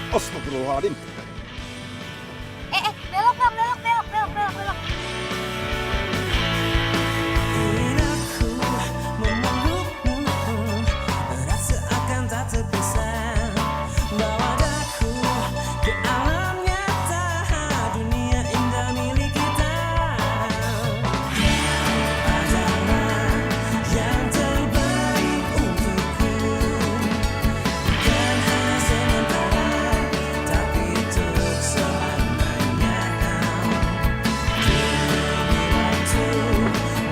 Astagfirullahaladzim. Belok bang, belok. Ingin aku memelukmu, rasa akan tak terpisah. Bawa daku ke alam nyata, dunia indah milik kita. Kau adalah yang terbaik untukku. Bukan hanya sementara, tapi untuk selamanya. Waktu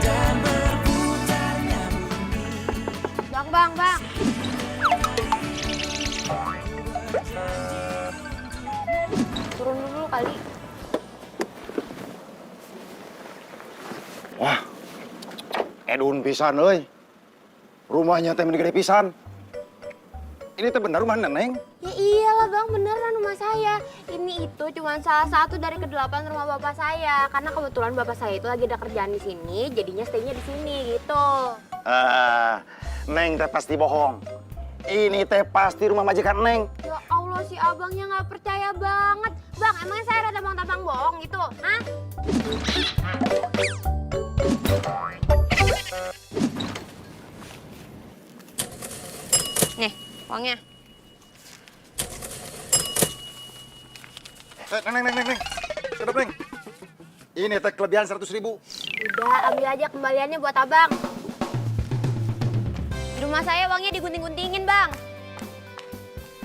dan berputarnya bumi. Bang. Turun dulu kali. Wah, edun pisan euy. Rumahnya teh gede pisan. Ini teh bener rumah Neneng? Ya iyalah bang, beneran rumah saya. Ini itu cuma salah satu dari ke-8 rumah bapak saya. Karena kebetulan bapak saya itu lagi ada kerjaan di sini, jadinya stay-nya di sini gitu. Neng teh pasti bohong. Ini teh pasti rumah majikan Neng. Ya Allah, si abangnya nggak percaya banget. Bang, emangnya saya ada tabang-tabang bohong gitu? Hah? Nih, uangnya. Neng. Sedap, Neng. Ini teh kelebihan 100.000. Udah, ambil aja kembaliannya buat abang. Di rumah saya uangnya digunting-guntingin, bang.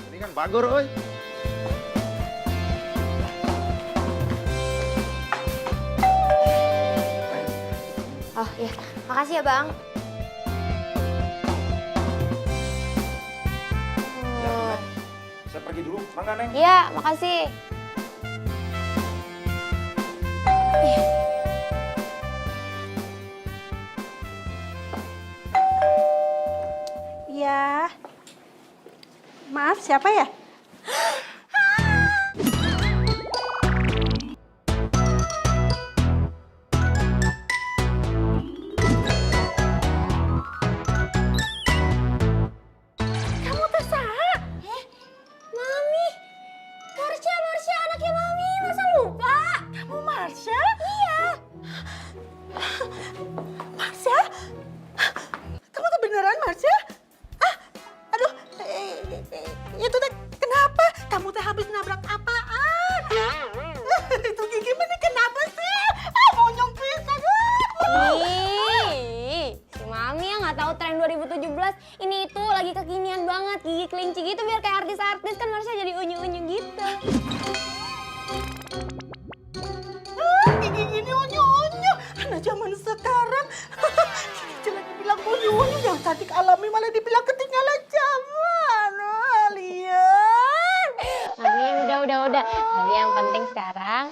Ini kan bagur, euy. Oh iya, makasih ya bang. Saya pergi dulu, mangga Neng. Iya, makasih. Ya, maaf siapa ya? Kamu tersaha? Mami, Marsha anaknya Mami, masa lupa? Kamu Marsha? Iya. Marsha? Kamu tuh beneran Marsha? Aduh, itu teh kenapa? Kamu teh habis nabrak apaan? Itu gigi mana kenapa sih? Monyong pisan. Ih, si Mami yang nggak tahu tren 2017 ini itu lagi kekinian banget, gigi kelinci gitu biar kayak artis-artis kan Marsha jadi unyu-unyu gitu. Gigi gini unyu-unyu. Anak zaman sekarang. Jelek dibilang unyu-unyu, yang cantik alami malah dibilang ketinggalan zaman. Lian. Mami udah. Tapi yang penting sekarang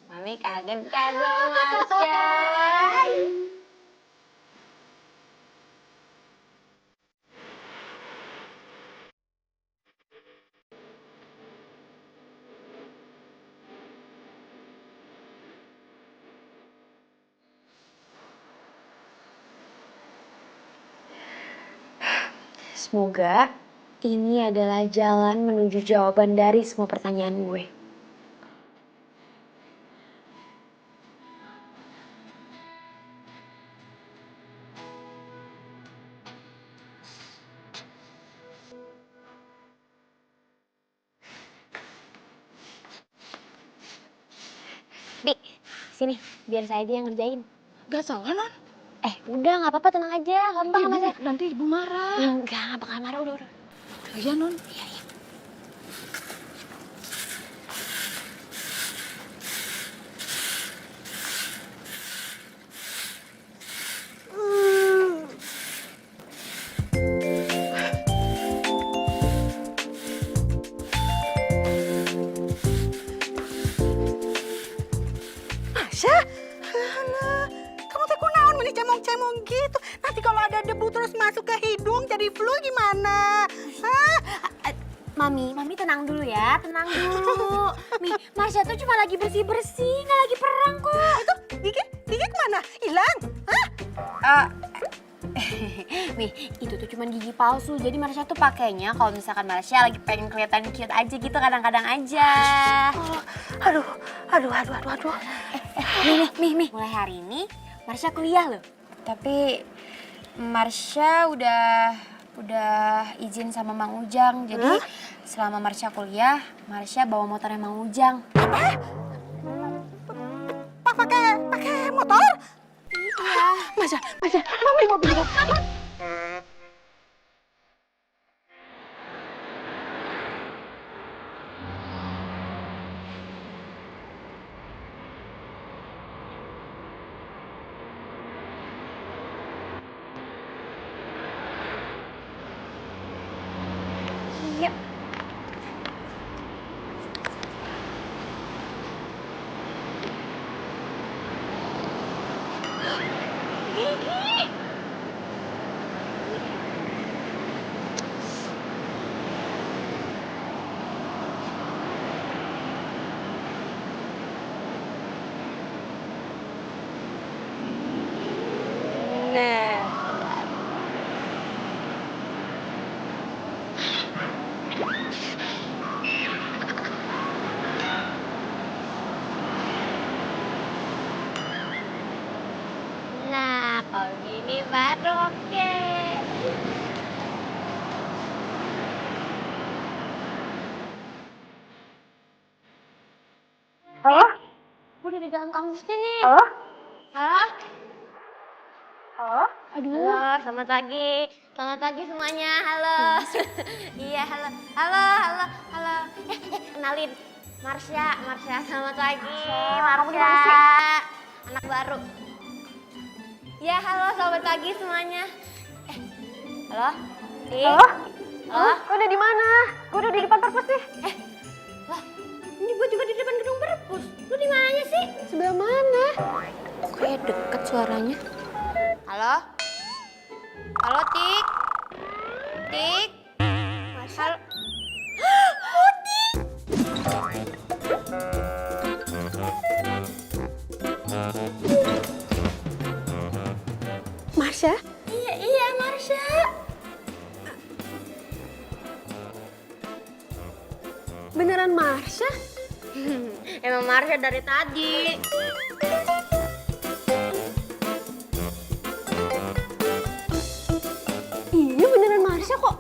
Mami kangen kan sama Marsha. Semoga ini adalah jalan menuju jawaban dari semua pertanyaan gue. Bi, sini, biar saya aja yang ngerjain. Gak salah, Non. Udah, nggak apa-apa, tenang aja, gampang sama saya. Nanti ibu marah. Enggak, nggak bakal marah, udah. Iya, Non. Masya, alah, kamu teh kunaon meni cemong-cemong gitu. Nanti kalau ada debu terus masuk ke hidung jadi flu gimana? Hah? Mami tenang dulu ya, tenang dulu. Mi, Marsha tuh cuma lagi bersih-bersih, nggak lagi perang kok. Itu gigi kemana? Hilang? Hah? Nih, itu tuh cuma gigi palsu. Jadi Marsha tuh pakainya kalau misalkan Marsha lagi pengen kelihatan cute aja gitu kadang-kadang aja. Oh, aduh. Nih. Mulai hari ini Marsha kuliah loh. Tapi Marsha udah izin sama Mang Ujang. Jadi selama Marsha kuliah, Marsha bawa motornya Mang Ujang. Pakai motor? Iya. Masya, mama mau beli motor. Iya. Nah, kalau gini baru oke. Halo? Udah di dalam kampus nih. Halo? Halo? Halo? Halo, selamat pagi. Selamat pagi semuanya. Halo. Iya, halo. Halo. Kenalin. Marsha, selamat pagi. Marsha. Anak baru. Ya, halo, selamat pagi semuanya. Halo? Halo? Halo? Lo udah di mana? Gue udah di depan perpus nih. Lah, ini gue juga di depan gedung perpus. Lu di mana sih? Sebelah mana? Kayak deket suaranya. Halo? Halo, Tik? Tik? Halo? Oh, Tik! Marsha? Iya, Marsha. Beneran Marsha? Emang Marsha dari tadi. Iya beneran Marsha kok.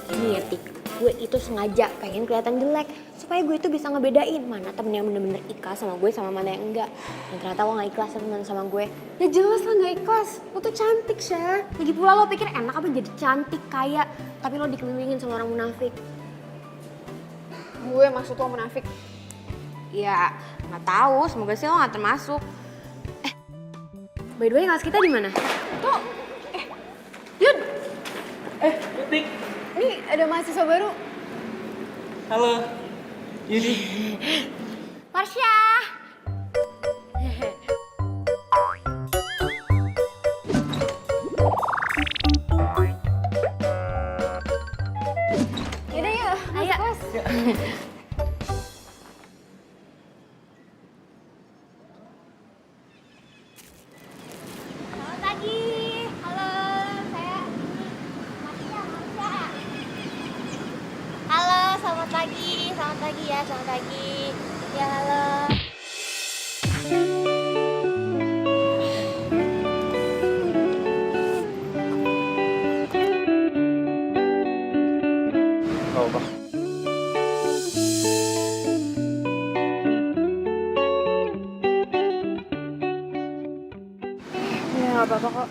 Ini ya, Tik. Gue itu sengaja pengen kelihatan jelek. Supaya gue itu bisa ngebedain mana temen yang bener-bener ikhlas sama gue sama mana yang enggak. Dan ternyata lo gak ikhlas temen sama gue. Ya jelas lah gak ikhlas. Lo tuh cantik, Syah. Lagi pula lo pikir enak apa jadi cantik, kaya. Tapi lo dikelilingin sama orang munafik. Gue maksud lo munafik. Ya, nggak tahu. Semoga sih lo nggak termasuk. By the way, kelas kita di mana? Tuh. Yud. Tik. Ini ada mahasiswa baru. Halo. Yudi. Marsha. Yaudah yuk, Ayo. kelas. Selamat pagi. Halo, saya Marsha. Halo, selamat pagi. Selamat pagi ya, selamat pagi. Ya, halo. Gak apa. Ya, nggak apa-apa kok.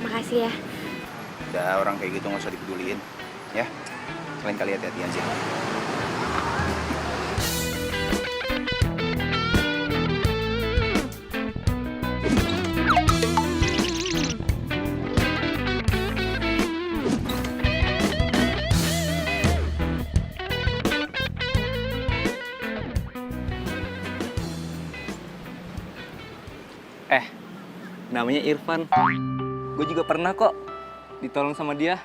Makasih ya. Udah, orang kayak gitu nggak usah dipeduliin. Ya, kalian kali hati-hati aja. Namanya Irfan. Gue juga pernah kok ditolong sama dia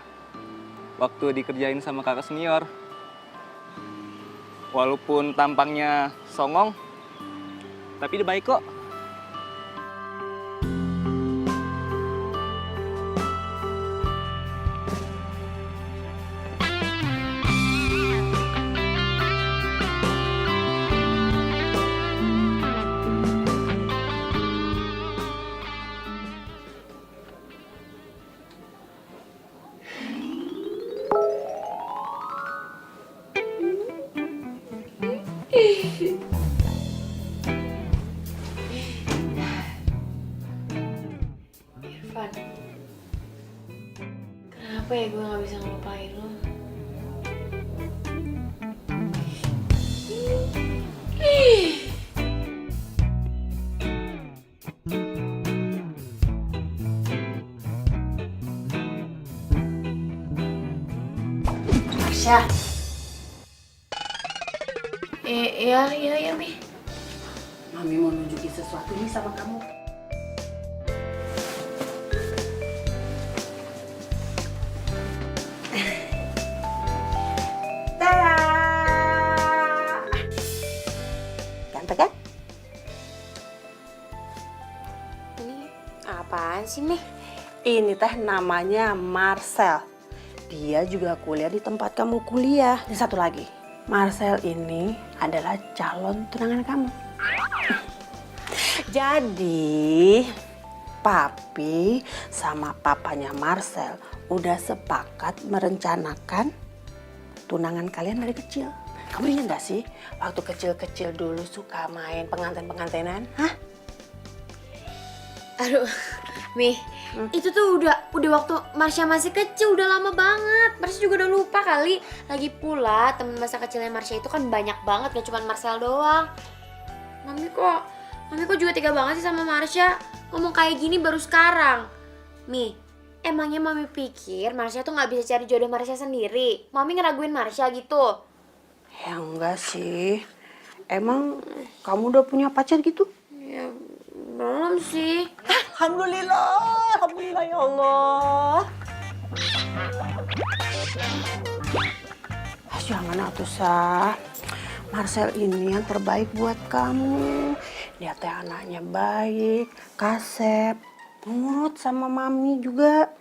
waktu dikerjain sama kakak senior. Walaupun tampangnya songong, Tapi dia baik kok. Irfan, kenapa ya gue gak bisa ngelupain lo? Marsha. Iya, Mi. Mami mau nunjukin sesuatu nih sama kamu. Tada! Ganteng kan? Ini apaan sih, Mi? Ini teh namanya Marcel. Dia juga kuliah di tempat kamu kuliah. Dan satu lagi, Marcel ini adalah calon tunangan kamu. Jadi, papi sama papanya Marcel udah sepakat merencanakan tunangan kalian dari kecil. Kamu ingat gak sih, waktu kecil-kecil dulu suka main pengantin-pengantinan? Hah? Aduh, Mi, itu tuh udah waktu Marsha masih kecil, udah lama banget. Marsha juga udah lupa kali. Lagi pula temen masa kecilnya Marsha itu kan banyak banget, gak cuma Marcel doang. Mami kok juga tega banget sih sama Marsha. Ngomong kayak gini baru sekarang. Mi, emangnya Mami pikir Marsha tuh gak bisa cari jodoh Marsha sendiri? Mami ngeraguin Marsha gitu? Ya enggak sih. Emang kamu udah punya pacar gitu? Ya, belum sih. Alhamdulillah ya Allah. Jangan atuh Sah. Marcel ini yang terbaik buat kamu. Dia teh anaknya baik, kasep, nurut sama mami juga.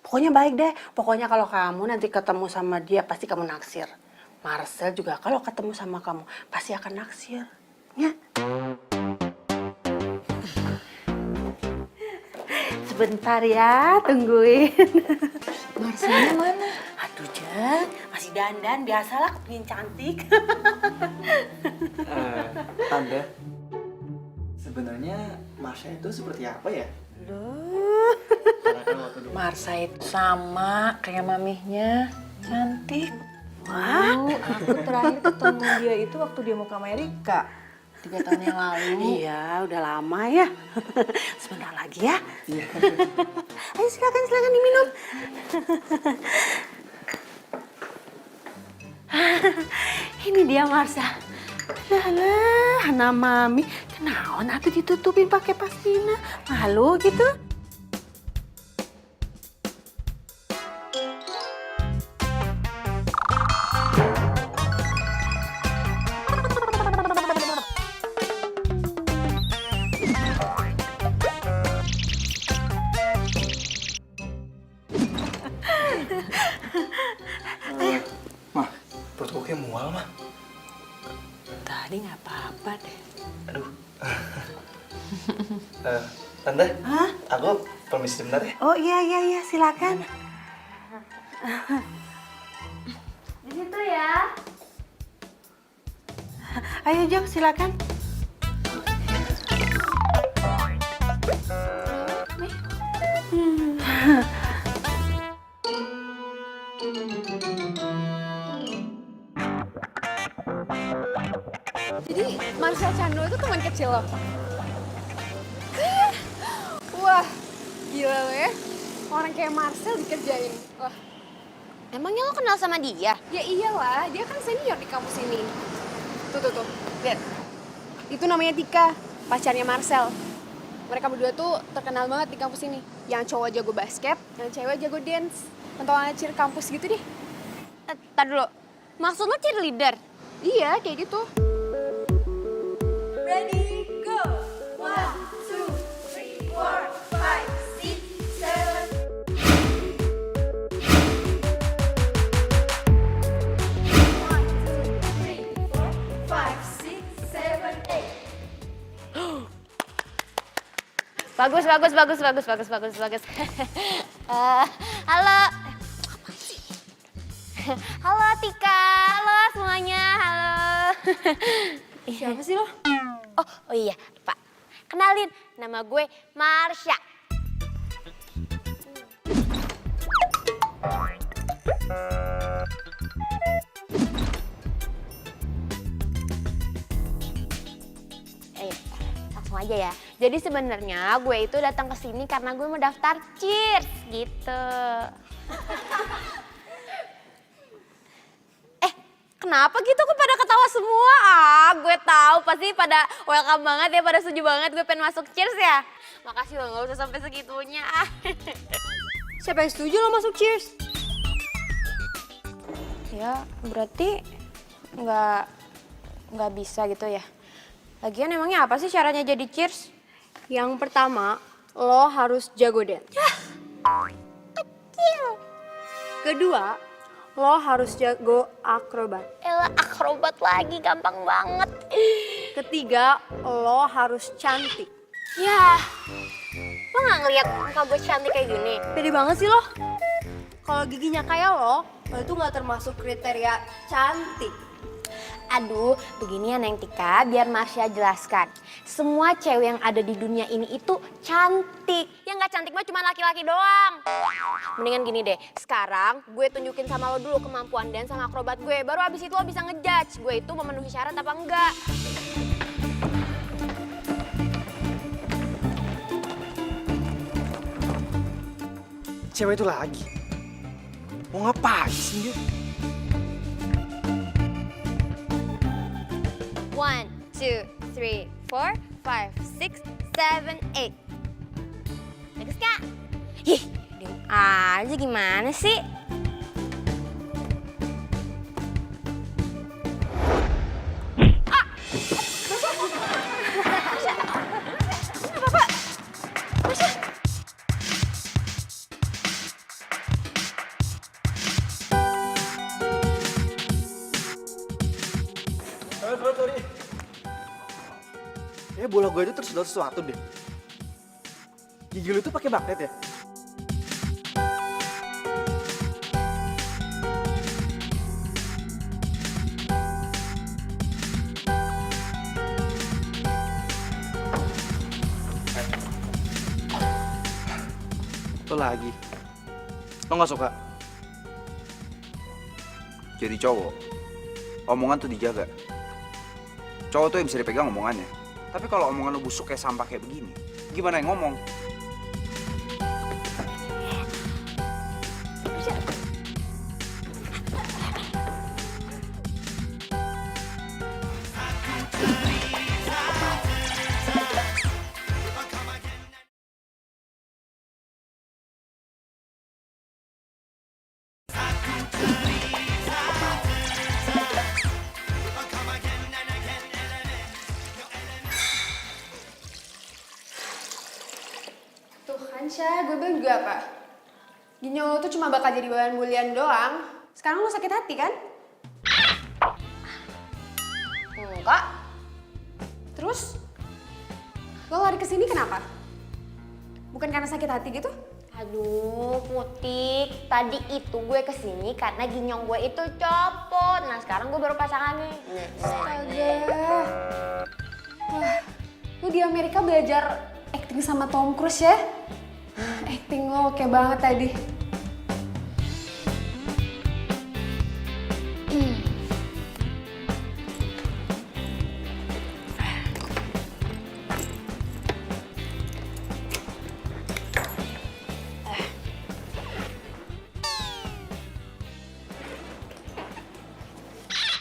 Pokoknya baik deh. Pokoknya kalau kamu nanti ketemu sama dia pasti kamu naksir. Marcel juga kalau ketemu sama kamu pasti akan naksir. Ya. Sebentar ya, tungguin. Marcelnya mana? Aduh, Jeng, masih dandan, biasalah kepingin cantik. Tante, sebenarnya Marsha itu seperti apa ya? Loh, Karena kan waktu dulu Marsha itu sama kayak mamihnya, cantik. wah, Aku terakhir ketemu dia itu waktu dia mau ke Amerika 3 tahun yang lalu. iya udah lama ya. Sebentar lagi ya. Iya. Ayo silakan diminum. Ini dia Marsha. Lah, anak mami. Kenaon atuh ditutupin pakai pasmina? Malu gitu. Mah, perut gue kayak mual, mah. Tadi nggak apa-apa deh. Aduh. Tante, Hah? aku permisi sebentar ya. Oh iya silakan. Di situ ya. Ayo Jeng silakan. Jadi Marcel Chandra itu teman kecil lo? Wah, gila lo ya. Orang kayak Marcel dikerjain. Wah, Emangnya lo kenal sama dia? ya iyalah, dia kan senior di kampus ini. Tuh. Lihat. Itu namanya Tika, pacarnya Marcel. Mereka berdua tuh terkenal banget di kampus ini. Yang cowok jago basket, yang cewek jago dance. Pentolan cheer kampus gitu deh. Tar dulu. Maksud lo cheerleader? Iya, kayak gitu. Ready? Bagus. Halo. Halo Tika, halo semuanya, halo. Siapa sih lo? Oh iya, Pak. Kenalin, nama gue Marsha. Langsung aja ya. Jadi sebenarnya gue itu datang ke sini karena gue mau daftar Cheers gitu. Kenapa gitu kok pada ketawa semua? Gue tahu pasti pada welcome banget ya, pada setuju banget gue pengen masuk Cheers ya. Makasih loh, gak usah sampai segitunya. Siapa yang setuju lo masuk Cheers? Ya berarti nggak bisa gitu ya. Lagian emangnya apa sih caranya jadi Cheers? Yang pertama, lo harus jago dance. Kecil. Kedua, lo harus jago akrobat. Elah akrobat lagi, gampang banget. Ketiga, lo harus cantik. Ya, lo nggak ngeliat muka gue cantik kayak gini? Pede banget sih lo. Kalau giginya kayak lo itu nggak termasuk kriteria cantik. Aduh, begini ya Neng Tika, biar Marsha jelaskan. Semua cewek yang ada di dunia ini itu cantik. Yang nggak cantik mah cuma laki-laki doang. Mendingan gini deh, sekarang gue tunjukin sama lo dulu kemampuan dan sama akrobat gue. Baru abis itu lo bisa ngejudge gue itu memenuhi syarat apa enggak. Cewek itu lagi. Mau ngapain sih dia? 1, 2, 3, 4, 5, 6, 7, 8. Bagus Kak? Ih, diem aja gimana sih? Sorry. Bola gue itu tersedot sesuatu deh. Gigi lu tuh pakai magnet ya? Lo lagi. Lo gak suka? Jadi cowok, omongan tuh dijaga. Cowok tuh yang bisa dipegang omongannya. Tapi kalau omongan lu busuk kayak sampah kayak begini, gimana yang ngomong? Tuh kan Syah, gue bilang juga apa? Ginjal lo tuh cuma bakal jadi bahan bulian doang. Sekarang lo sakit hati kan? Enggak. Terus? Lo lari kesini kenapa? Bukan karena sakit hati gitu? Aduh, Putik. Tadi itu gue kesini karena ginyong gue itu copot. Nah, sekarang gue baru pasang lagi. Astaga. Wah, lo di Amerika belajar acting sama Tom Cruise ya? Acting lo oke banget tadi.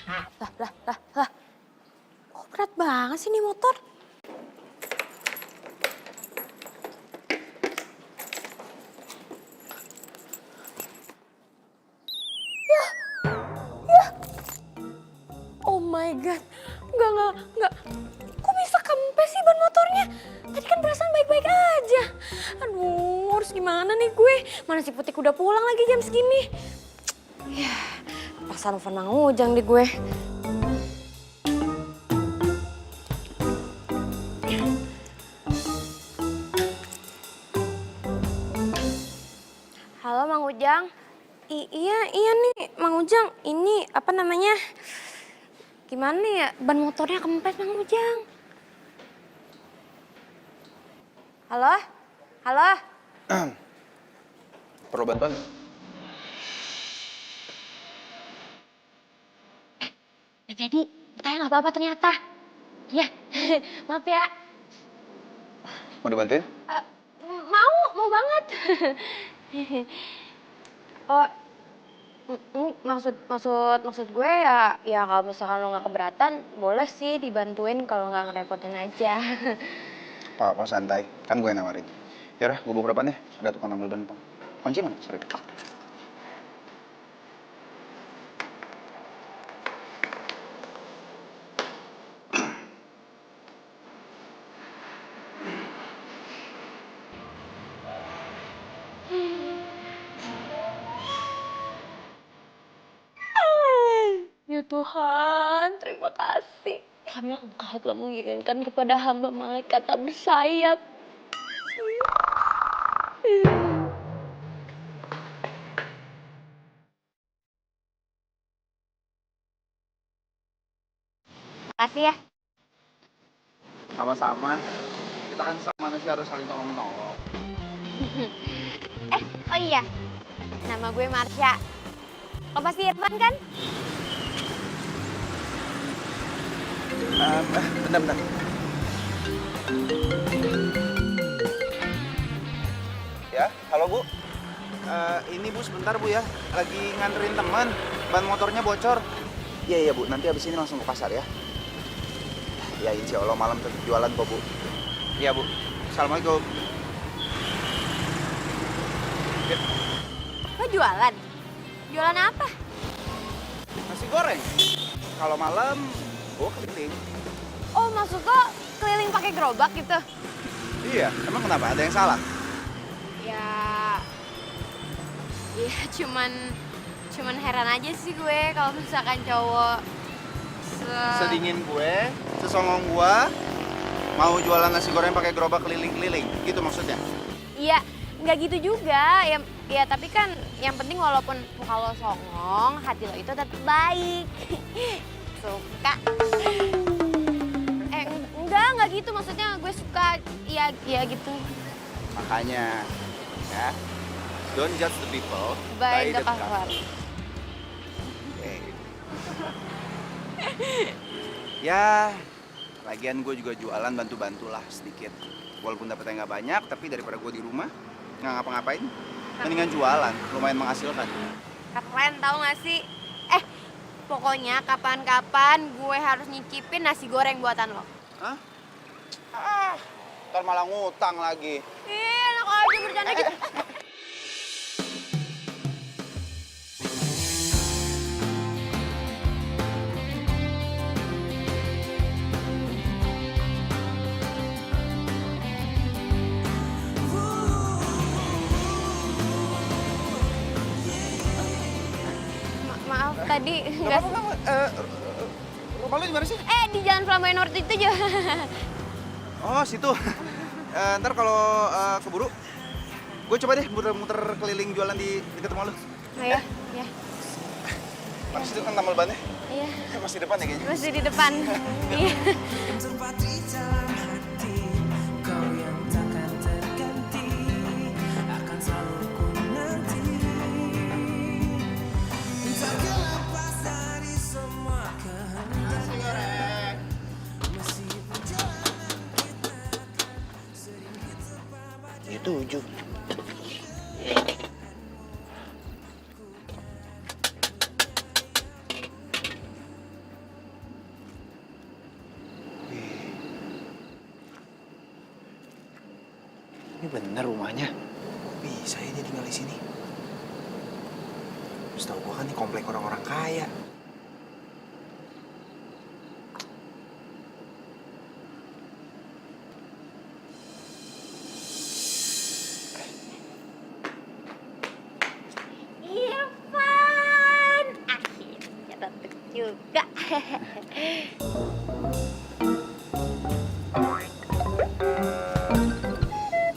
Lah. Kok berat banget sih nih motor? Oh my god, enggak. Kok bisa kempes sih ban motornya? Tadi kan perasaan baik-baik aja. Aduh, harus gimana nih gue? Mana si Putik udah pulang lagi jam segini? Ya, paksa nelfon Mang Ujang deh gue. Halo Mang Ujang. Iya nih Mang Ujang. Ini apa namanya? Gimana ya? Ban motornya kempes Mang Ujang. Halo? Halo? Perlu bantuan? Jadi, saya nggak apa-apa ternyata. Ya, maaf ya. Mau dibantuin? Mau banget. Oh, maksud gue ya kalau misalkan lo nggak keberatan, boleh sih dibantuin kalau nggak ngerepotin aja. Pak, santai. Kan gue yang nawarin. Yaudah, gue bawa berapaan ya? Ada tukang ambil ban, Pak. Kunci mana? Sorry. Ya Tuhan, terima kasih. Karena Engkau telah mengirimkan kepada hamba malaikat tak bersayap. Makasih ya. Sama-sama. Kita kan sama manusia harus saling tolong-menolong. Oh iya, nama gue Marsha. Lo pasti Irfan kan? Bentar. Ya, halo Bu. Ini Bu sebentar Bu ya. Lagi nganterin teman. Ban motornya bocor. Iya Bu, nanti habis ini langsung ke pasar ya. Ya insya Allah malam tetap jualan kok Bu. Iya Bu. Assalamualaikum. Lo jualan? Jualan apa? Nasi goreng. Kalau malam, gue keliling. Oh, maksud lo keliling pakai gerobak gitu? Iya, emang kenapa? Ada yang salah? Ya cuman heran aja sih gue kalau misalkan cowok Sedingin gue, sesongong gue, mau jualan nasi goreng pakai gerobak keliling-keliling. Gitu maksudnya? Iya, nggak gitu juga. Ya tapi kan yang penting walaupun muka lo songong, hati lo itu tetap baik. Suka. Enggak gitu. Maksudnya gue suka, ya gitu. Makanya, ya, don't judge the people By the cover. Oke. Ya, lagian gue juga jualan bantu-bantulah sedikit. Walaupun dapetnya nggak banyak, tapi daripada gue di rumah nggak ngapa-ngapain, mendingan jualan, lumayan menghasilkan. Keren tau gak sih? Pokoknya kapan-kapan gue harus nyicipin nasi goreng buatan lo. Hah? Ntar malah ngutang lagi. Enak aja bercanda gitu. Maaf tadi nggak. Rumah lu di mana sih? Di Jalan Flamboyan North itu aja. Oh, situ. Ntar kalau keburu, gue coba deh muter-muter keliling jualan di dekat rumah lu. Oh ya. Pas itu kan tambal bannya. Iya. Masih depan ya kayaknya. Masih di depan. Iya. Tempat di dalam hati, kau yang takkan terganti, akan selalu ku nanti. Tak lepas dari semua kehendak, masih perjalanan kita sering kita Itu 7. Ini bener rumahnya. Bisa ya dia tinggal di sini. Setahu gua kan ini komplek orang-orang kaya. Irfan, akhirnya datang juga.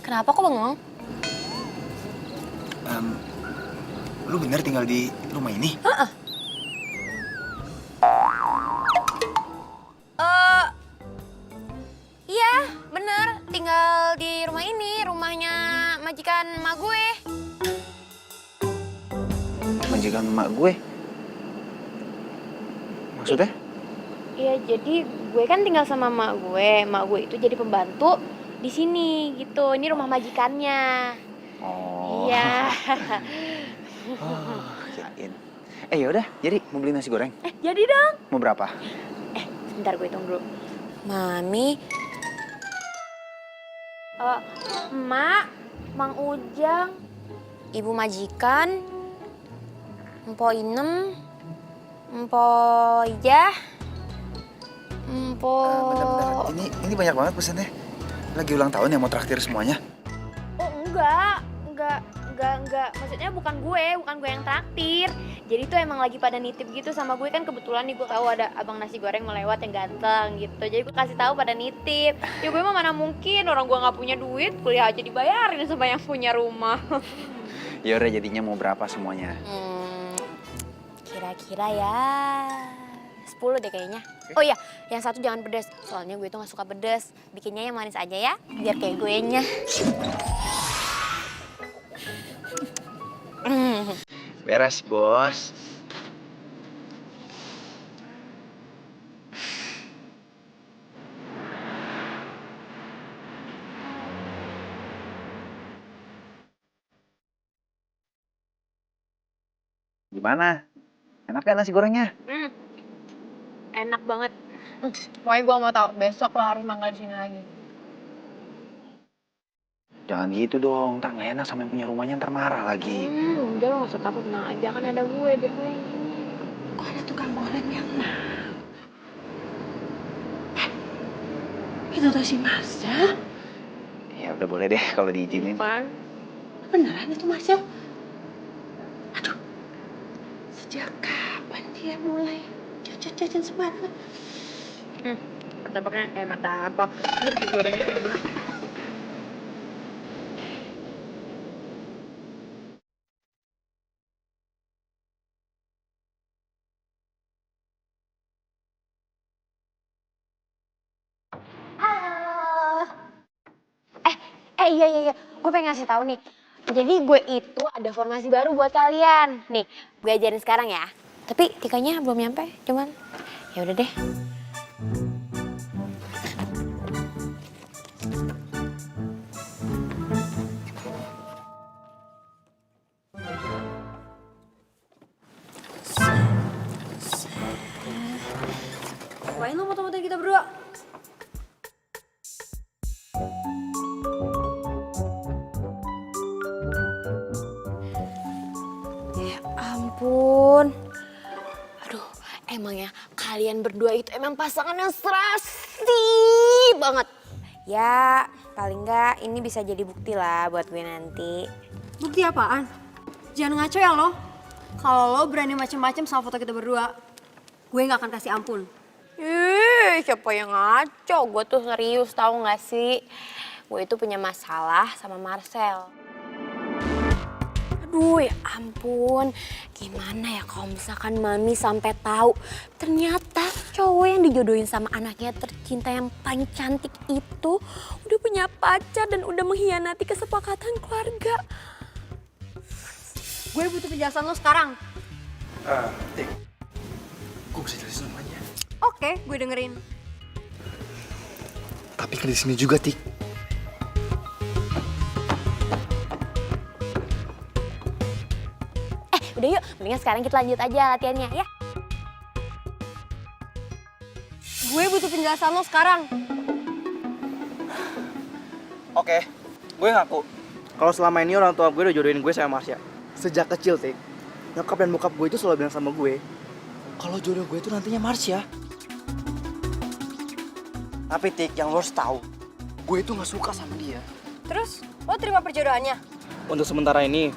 Kenapa kok bengong? Lu bener tinggal di rumah ini? Iya, bener. Tinggal di rumah ini, rumahnya majikan emak gue. Majikan emak gue? Maksudnya? Iya, jadi gue kan tinggal sama emak gue. Emak gue itu jadi pembantu di sini gitu. Ini rumah majikannya. Oh. Iya. Oh, kirain. Yaudah, jadi mau beli nasi goreng? Jadi dong. Mau berapa? Sebentar gue hitung dulu. Mami. Emak, Mang Ujang, Ibu majikan, Mpo Inem, Mpo Ijah, Mpo... Bentar. Ini banyak banget pesannya. Lagi ulang tahun ya, mau traktir semuanya? Oh enggak. Maksudnya bukan gue yang traktir. Jadi tuh emang lagi pada nitip gitu sama gue, kan kebetulan nih gue tahu ada abang nasi goreng mau lewat yang ganteng gitu. Jadi gue kasih tahu pada nitip. Ya gue mah mana mungkin, orang gue nggak punya duit, kuliah aja dibayarin sama yang punya rumah. Ya udah, jadinya mau berapa semuanya? Kira-kira ya 10 deh kayaknya. Oh iya, yang satu jangan pedas. Soalnya gue tuh gak suka pedas. Bikinnya yang manis aja ya, biar kayak gue nya. Beres, bos. Gimana? Enak kan nasi gorengnya? Enak banget. Pokoknya gue mau tahu besok lo harus manggal di sini lagi. Jangan gitu dong, ntar gak enak sama yang punya rumahnya, ntar marah lagi. Udah lo gak usah takut, tenang aja, kan ada gue, biar gue yang gini. Kok ada tukang goreng yang itu tuh si Marcel? Ya udah, boleh deh kalau diizinin. Beneran itu Marcel? Aduh, sejak kapan dia mulai jajan sembarangan? Martabaknya martabak. Nasi gorengnya enak. Iya. Gue pengen ngasih tahu nih. Jadi gue itu ada formasi baru buat kalian. Nih, gue ajarin sekarang ya. Tapi tikanya belum nyampe, cuman ya udah deh. Ngapain lo foto-foto kita berdua? Ampun. Aduh, emang ya kalian berdua itu emang pasangan yang serasi banget. Ya, paling enggak ini bisa jadi bukti lah buat gue nanti. Bukti apaan? Jangan ngaco ya lo. Kalau lo berani macem-macem sama foto kita berdua, gue gak akan kasih ampun. Siapa yang ngaco? Gue tuh serius, tahu nggak sih? Gue itu punya masalah sama Marcel. Aduh ya ampun, gimana ya kalau misalkan Mami sampai tahu ternyata cowok yang dijodohin sama anaknya tercinta yang paling cantik itu udah punya pacar dan udah mengkhianati kesepakatan keluarga. Gue butuh penjelasan lo sekarang. Tik, gue bisa jelasin semuanya. Oke, gue dengerin. Tapi kan di sini juga, Tik. Udah yuk, mendingan sekarang kita lanjut aja latihannya ya. Gue butuh penjelasan lo sekarang. Oke, gue ngaku. Kalau selama ini orang tua gue udah jodohin gue sama Marsha. Sejak kecil, Tik. Nyokap dan bokap gue itu selalu bilang sama gue, kalau jodoh gue itu nantinya Marsha. Tapi Tik, yang lo harus tahu, gue itu gak suka sama dia. Terus, lo terima perjodohannya? Untuk sementara ini,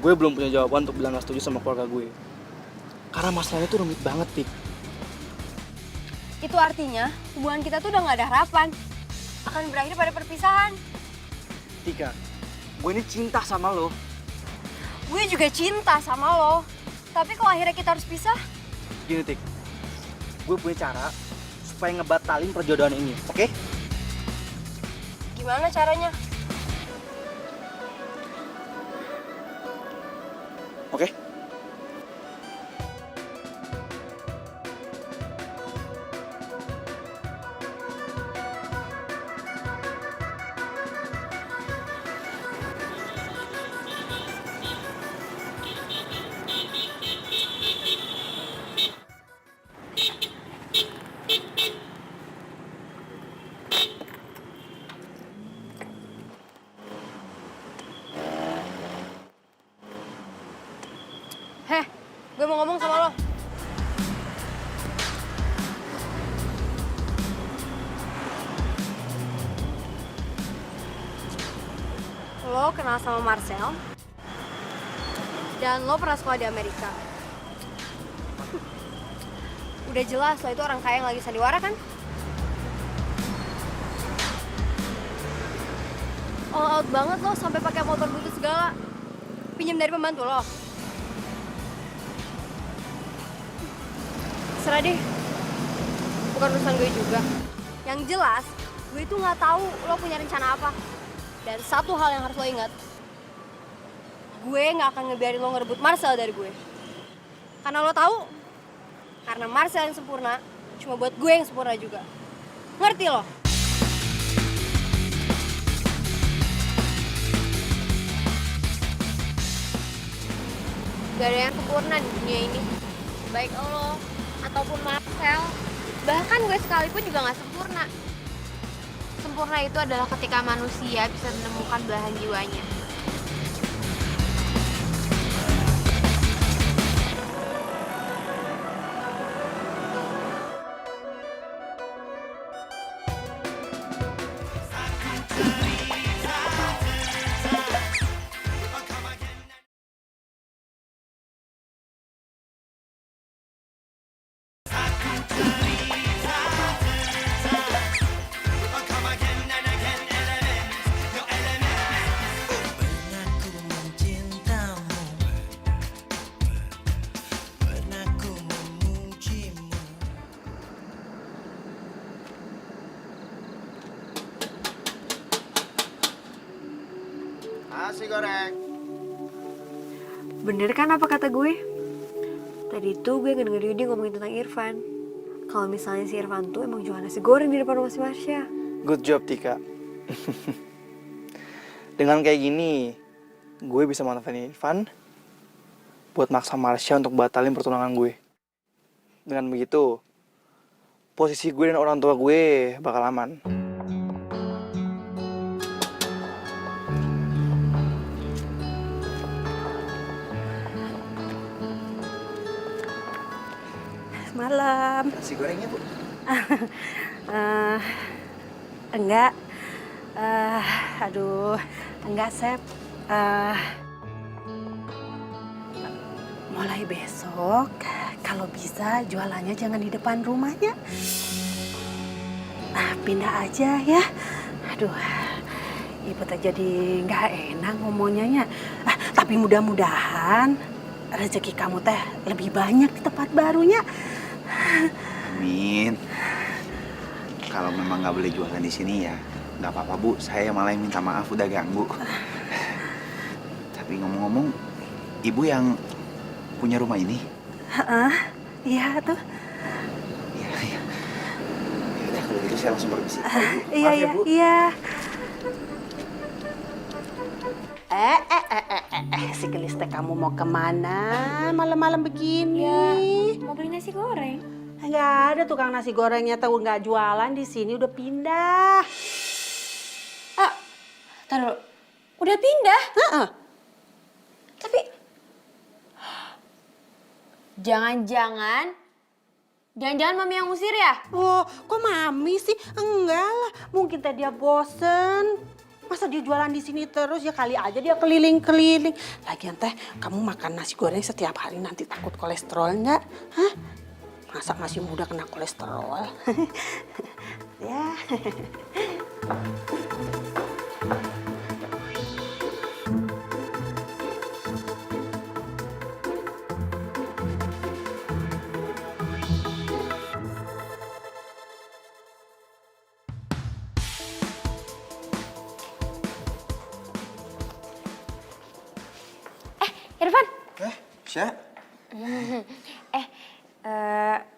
gue belum punya jawaban untuk bilang gak setuju sama keluarga gue. Karena masalahnya itu rumit banget, Tik. Itu artinya hubungan kita tuh udah gak ada harapan. Akan berakhir pada perpisahan. Tika, gue ini cinta sama lo. Gue juga cinta sama lo. Tapi kalau akhirnya kita harus pisah, Gini, Tik. Gue punya cara supaya ngebatalin perjodohan ini, oke? gimana caranya? Oke? Heh, gue mau ngomong sama lo. Lo kenal sama Marcel, dan lo pernah sekolah di Amerika. Udah jelas lo itu orang kaya yang lagi sandiwara kan? All out banget lo sampai pakai motor butut segala. Pinjam dari pembantu lo. Serah deh, bukan urusan gue juga. Yang jelas, gue itu nggak tahu lo punya rencana apa. Dan satu hal yang harus lo ingat, gue nggak akan ngebiarin lo ngerebut Marcel dari gue. Karena lo tahu, karena Marcel yang sempurna, cuma buat gue yang sempurna juga. Ngerti lo? Gak ada yang sempurna di dunia ini. Baik lo ataupun Marcel, bahkan gue sekalipun juga gak sempurna. Sempurna itu adalah ketika manusia bisa menemukan belahan jiwanya. Pernah ku mencintamu, pernah ku memujimu. Nasi goreng. Bener kan apa kata gue? Tadi tuh gue ngedenger dia ngomongin tentang Irfan. Kalau misalnya si Irfan tuh emang jualan nasi goreng di depan rumah si Marsha. Good job, Tika. Dengan kayak gini, gue bisa manfaatin Irfan buat maksa Marsha untuk batalin pertunangan gue. Dengan begitu, posisi gue dan orang tua gue bakal aman. Malam. Nasi gorengnya, Bu. Enggak. Aduh, enggak, Sep. Mulai besok, kalau bisa jualannya jangan di depan rumahnya. Pindah aja ya. Aduh, ibu teh jadi nggak enak ngomongnya. Tapi mudah-mudahan rezeki kamu teh lebih banyak di tempat barunya. Amin. Kalau memang nggak boleh jualan di sini ya nggak apa-apa, Bu. Saya malah yang minta maaf udah ganggu. Tapi ngomong-ngomong, Ibu yang punya rumah ini? Iya tuh. Iya, iya. Ya udah kalau gitu saya langsung permisi. Iya, Maaf ya, iya, Bu. iya. Si Gelis teh kamu mau kemana malam-malam begini? Mau beli nasi goreng? Nggak ada tukang nasi gorengnya tahu nggak jualan di sini udah pindah. Taruh, udah pindah? Tapi jangan-jangan mami yang ngusir ya? Oh, kok mami sih? Enggak lah, mungkin teh dia bosen. Masa dia jualan di sini terus ya kali aja dia keliling-keliling. Lagian teh, kamu makan nasi goreng setiap hari nanti takut kolesterol nggak? Hah? Masa masih muda kena kolesterol? Ya. Sya?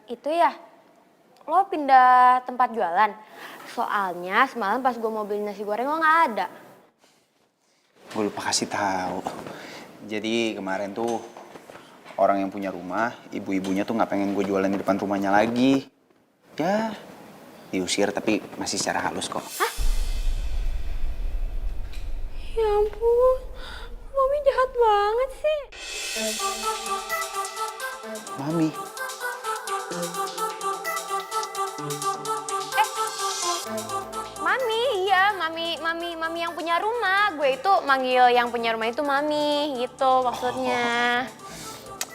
Itu ya, lo pindah tempat jualan? Soalnya semalam pas gue mau beli nasi goreng lo nggak ada. Gue lupa kasih tahu. Jadi kemarin tuh orang yang punya rumah, ibu-ibunya tuh nggak pengen gue jualan di depan rumahnya lagi. Ya, diusir tapi masih secara halus kok. Hah? Ya ampun, Mami jahat banget sih. Mami? Mami, iya, Mami yang punya rumah. Gue itu manggil yang punya rumah itu Mami, gitu maksudnya.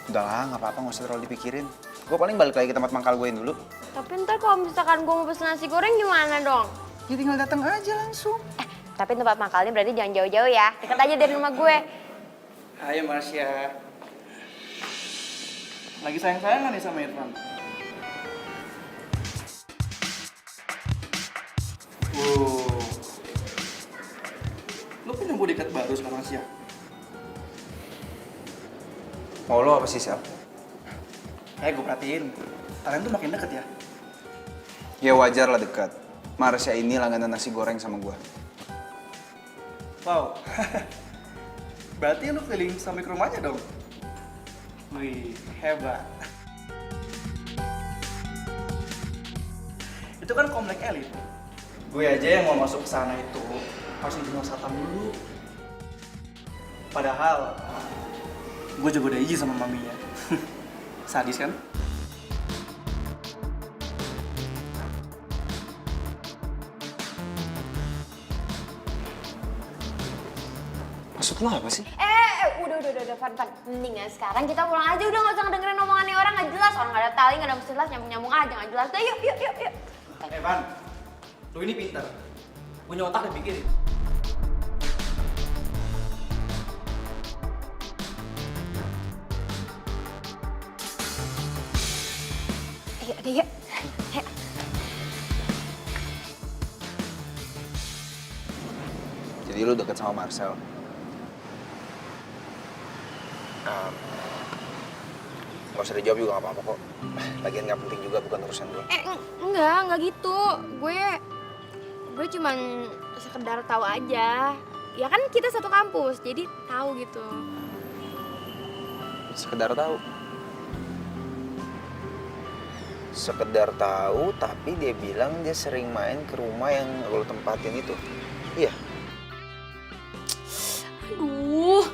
Udahlah, nggak apa-apa, nggak usah terlalu dipikirin. Gue paling balik lagi ke tempat mangkal gue yang dulu. Tapi ntar kalau misalkan gue mau pesen nasi goreng gimana dong? Ya tinggal datang aja langsung. Tapi tempat mangkalnya berarti jangan jauh-jauh ya. Dekat aja dari rumah gue. Hai Marsha. Lagi sayang-sayangan nih sama Irfan? Wow. Lo punya bodyguard baru sekarang sih ya? Mau lo apa sih, Sel? Gue perhatiin, kalian tuh makin deket ya? Ya wajar lah dekat. Marsha ini langganan nasi goreng sama gue. Wow. Berarti lo keliling sampai ke rumahnya dong? Wih, hebat. Itu kan komplek elit. Gue aja yang mau masuk ke sana itu harus izin satpam dulu. Padahal gue juga udah izin sama maminya. Sadis kan? Maksud lo apa sih? Udah, Van. Mendingan sekarang kita pulang aja, udah gak usah ngedengerin omongannya orang gak jelas. Orang gak ada tali, gak ada jelas, nyambung-nyambung aja gak jelas. Udah, yuk. Van, lu ini pintar. Punya otak dipikirin. Yuk. Jadi lo deket sama Marcel? Gak usah dijawab juga gak apa-apa kok. Lagian gak penting juga, bukan urusan gue. Enggak gitu. Gue cuman sekedar tahu aja. Ya kan kita satu kampus, jadi tahu gitu. Sekedar tahu. Sekedar tahu, tapi dia bilang dia sering main ke rumah yang lo tempatin itu. Iya. Aduh,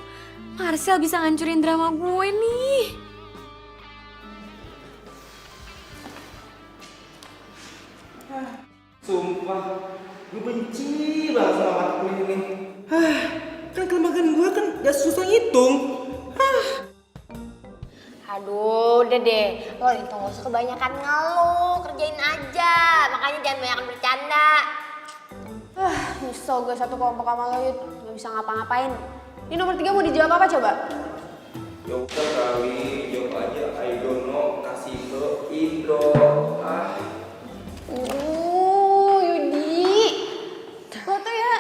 Marcel bisa ngancurin drama gue nih. Sumpah, gue benci banget sama mata kuliah ini. Kan kelembagaan gue kan gak susah ngitung. Aduh, udah deh. Lo itu gak usah kebanyakan ngeluh, kerjain aja. Makanya jangan banyak bercanda. Nyesel gue satu kelompok sama lo, Yud. Gak bisa ngapa-ngapain. Ini nomor 3 mau dijawab apa coba? Jawab kali, jawab aja. I don't know, kasih ke Indo. Yudi. Lo tuh ya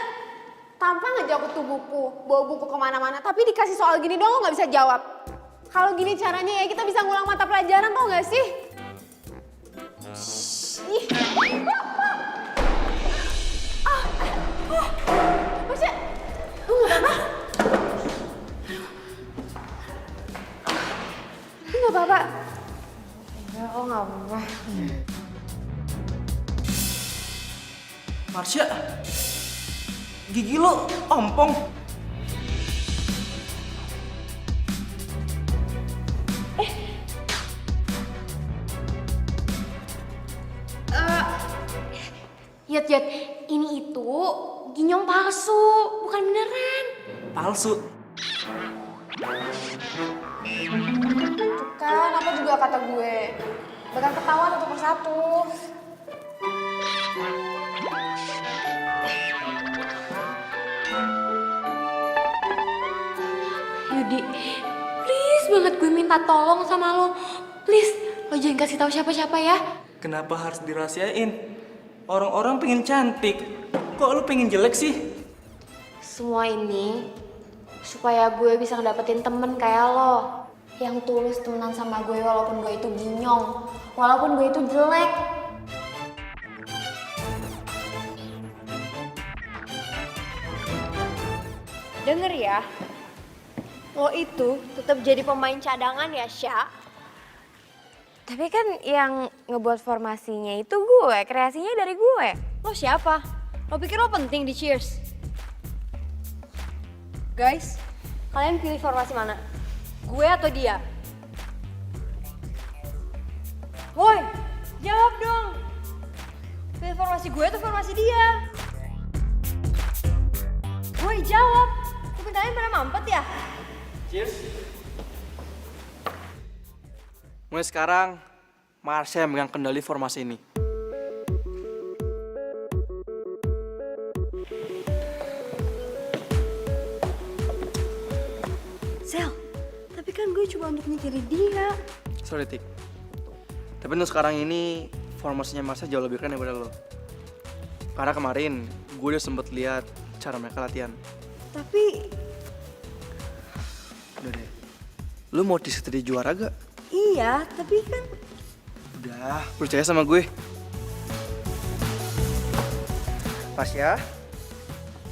tampang aja aku tuh buku, bawa buku kemana-mana. Tapi dikasih soal gini doang lo gak bisa jawab. Kalau gini caranya ya kita bisa ngulang mata pelajaran, tau gak sih? Ih. Masya, lu gak apa-apa? Lu gak apa-apa? Ya, oh gak apa-apa. Marsha, gigi lo ompong. Yud, ini itu ginyong palsu, bukan beneran. Palsu. Kan apa juga kata gue, bakal ketahuan satu persatu. Yudi, please banget gue minta tolong sama lo. Please, lo jangan kasih tahu siapa-siapa ya. Kenapa harus dirahasiain? Orang-orang pengen cantik. Kok lu pengen jelek sih? Semua ini supaya gue bisa ngedapetin temen kayak lo yang tulus temenan sama gue walaupun gue itu ginyong, walaupun gue itu jelek. Denger ya, lo itu tetap jadi pemain cadangan ya, Sya. Tapi kan yang ngebuat formasinya itu gue, kreasinya dari gue. Lo siapa? Lo pikir lo penting di Cheers? Guys, kalian pilih formasi mana? Gue atau dia? Woi, jawab dong. Pilih formasi gue atau formasi dia? Woi, jawab. Kuping kalian pada mampet ya? Mulai sekarang, Marsha yang megang kendali formasi ini. Sel, tapi kan gue coba untuk nyetirin dia. Sorry, Tik. Tapi untuk sekarang ini, formasinya Marsha jauh lebih keren daripada lo. Karena kemarin, gue udah sempet lihat cara mereka latihan. Tapi, Udah deh. Lu mau jadi juara gak? iya, tapi kan Udah, percaya sama gue. Marsha,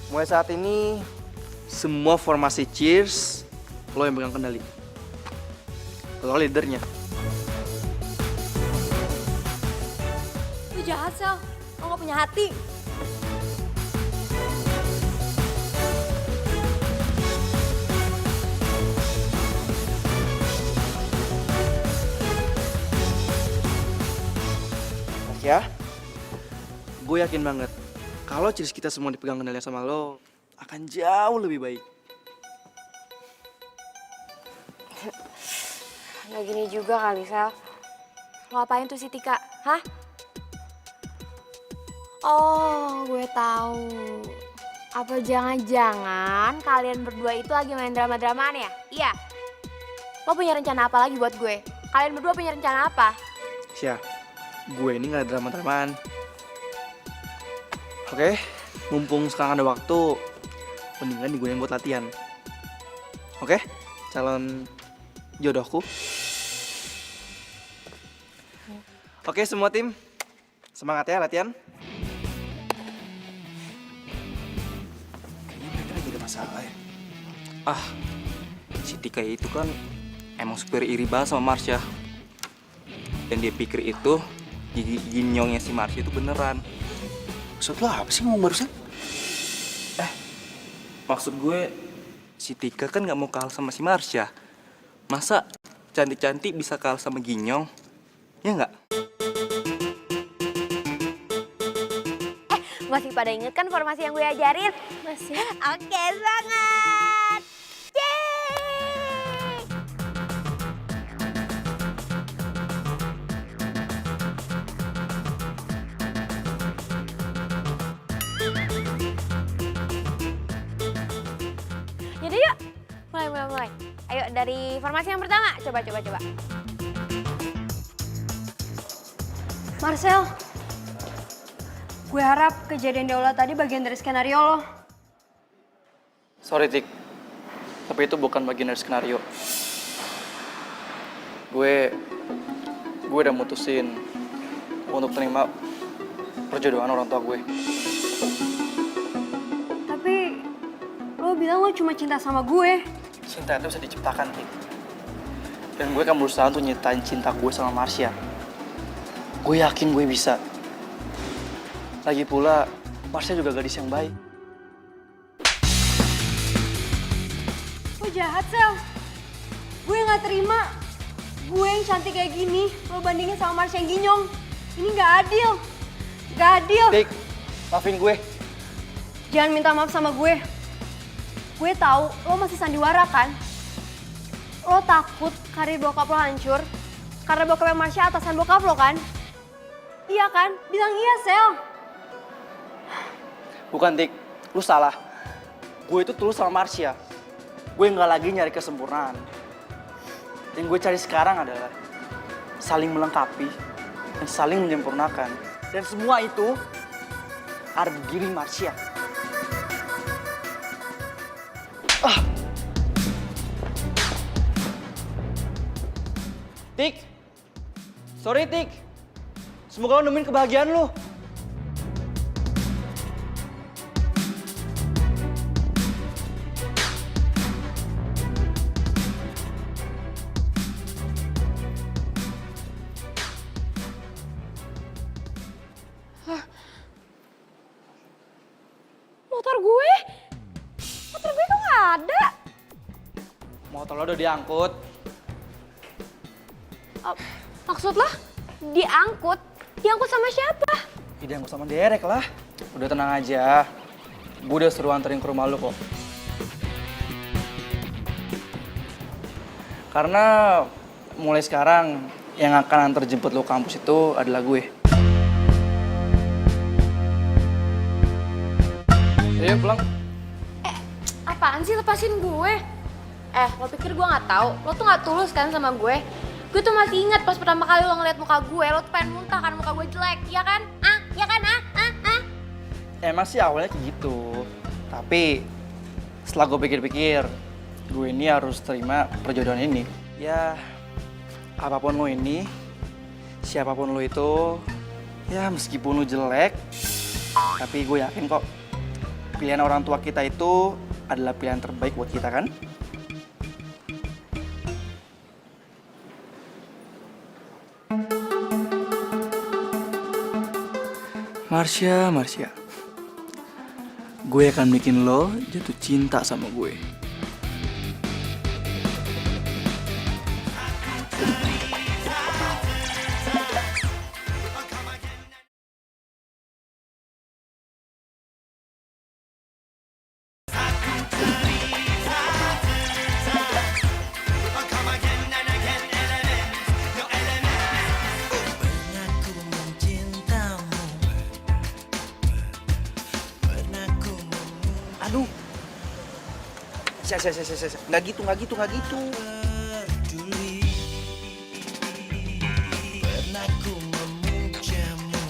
mulai saat ini, semua formasi Cheers, lo yang pegang kendali. Lo leadernya. lu jahat, Sel. Lo gak punya hati. Ya, gue yakin banget kalau Cheers kita semua dipegang kendalinya sama lo akan jauh lebih baik. Nggak gini juga kali, Sel. Lo apain tuh si Tika? Hah? Oh, gue tahu. Apa jangan-jangan kalian berdua itu lagi main drama-dramaan ya? Iya. Lo punya rencana apa lagi buat gue? Kalian berdua punya rencana apa? Sya, gue ini gak ada drama-dramaan. Oke, mumpung sekarang ada waktu, mendingan digunain buat latihan. Oke, calon jodohku. Oke, semua tim, semangat ya latihan. Kayaknya mereka lagi ada masalah ya. Ah, si Tika itu kan emang super iri banget sama Marsha. Dan dia pikir itu gigi ginyongnya si Marsha itu beneran. Maksud lo apa sih ngomong barusan? Maksud gue, si Tika kan gak mau kalah sama si Marsha. Masa cantik-cantik bisa kalah sama ginyong? Ya nggak? Masih pada inget kan formasi yang gue ajarin? Masih. Oke, banget. Yeay! Yaudah yuk, mulai. Ayo dari formasi yang pertama, coba. Marcel, gue harap kejadian di aula tadi bagian dari skenario lo. Sorry, Tik. Tapi itu bukan bagian dari skenario. Gue udah mutusin untuk terima perjodohan orang tua gue. Tapi lo bilang lo cuma cinta sama gue. Cinta itu bisa diciptakan, Tik. Dan gue akan berusaha untuk nyatain cinta gue sama Marsha. Gue yakin gue bisa. Lagi pula, Marsha juga gadis yang baik. Lo jahat, Sel. Gue gak terima. Gue yang cantik kayak gini, lo bandingin sama Marsha yang ginyong. Ini gak adil. Gak adil. Tik, maafin gue. Jangan minta maaf sama gue. Gue tahu lo masih sandiwara kan? Lo takut karir bokap lo hancur karena bokapnya Marsha atasan bokap lo kan? Iya kan? Bilang iya, Sel. Bukan, Tik. Lu salah. Gue itu tulus sama Marsha. Gue nggak lagi nyari kesempurnaan. Yang gue cari sekarang adalah saling melengkapi dan saling menyempurnakan. Dan semua itu ada di diri Marsha. Tik. Sorry, Tik. Semoga lo nemuin kebahagiaan lo. Motor gue kok nggak ada? Motor lo udah diangkut. Maksud lo diangkut? Diangkut sama siapa? Diangkut sama Derek lah. Udah tenang aja. Gue udah suruh anterin ke rumah lo kok. Karena mulai sekarang yang akan antar jemput lo kampus itu adalah gue. Ayo pulang. Apaan sih, lepasin gue? Lo pikir gue nggak tahu? Lo tuh nggak tulus kan sama gue? Gue tuh masih ingat pas pertama kali lo ngeliat muka gue, lo tuh pengen muntah kan muka gue jelek, ya kan? Ya kan? Emang sih awalnya kayak gitu. Tapi setelah gue pikir-pikir, gue ini harus terima perjodohan ini. Ya, apapun lo ini, siapapun lo itu, ya meskipun lo jelek, tapi gue yakin kok pilihan orang tua kita itu adalah pilihan terbaik buat kita kan? Marsha, gue akan bikin lo jatuh cinta sama gue. Aduh. Nggak gitu. Pernah ku memujamu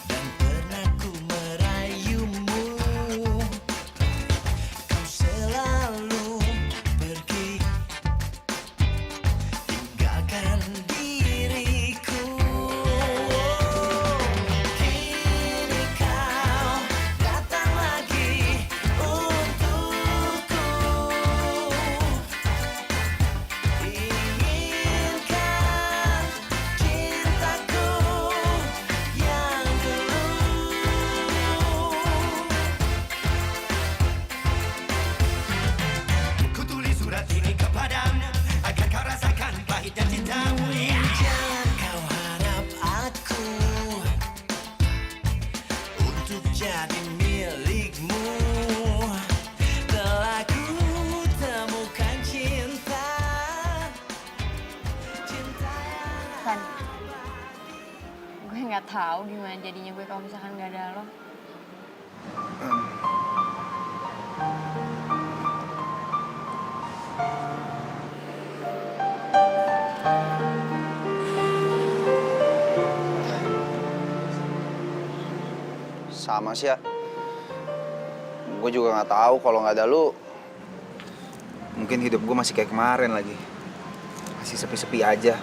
dan pernah ku merayumu. Kau selalu pergi, tinggalkan diriku. Kini kau datang lagi untukku. Inginkan cintaku yang dulu. Ku tulis surat ini kepadamu agar kau rasakan pahitnya cintamu. Jangan kau harap aku untuk jadi milikmu. Telah ku temukan cinta. Cinta yang Kan, gue nggak tahu gimana jadinya gue kalau misalkan nggak ada lo. Sama sih ya. Gue juga nggak tahu kalau nggak ada lu, mungkin hidup gue masih kayak kemarin lagi. Masih sepi-sepi aja.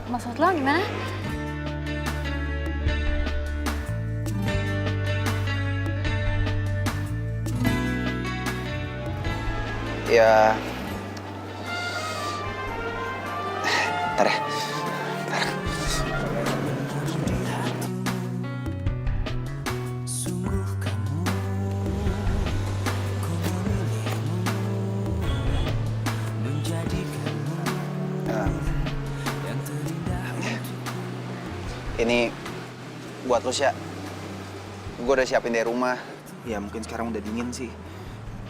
Maksud lo gimana? Ya. Bentar ya. sungguh kamu, ku memilihmu, menjadikanmu yang terindah. Ini buat lo Sya. Gue udah siapin dari rumah. Ya mungkin sekarang udah dingin sih.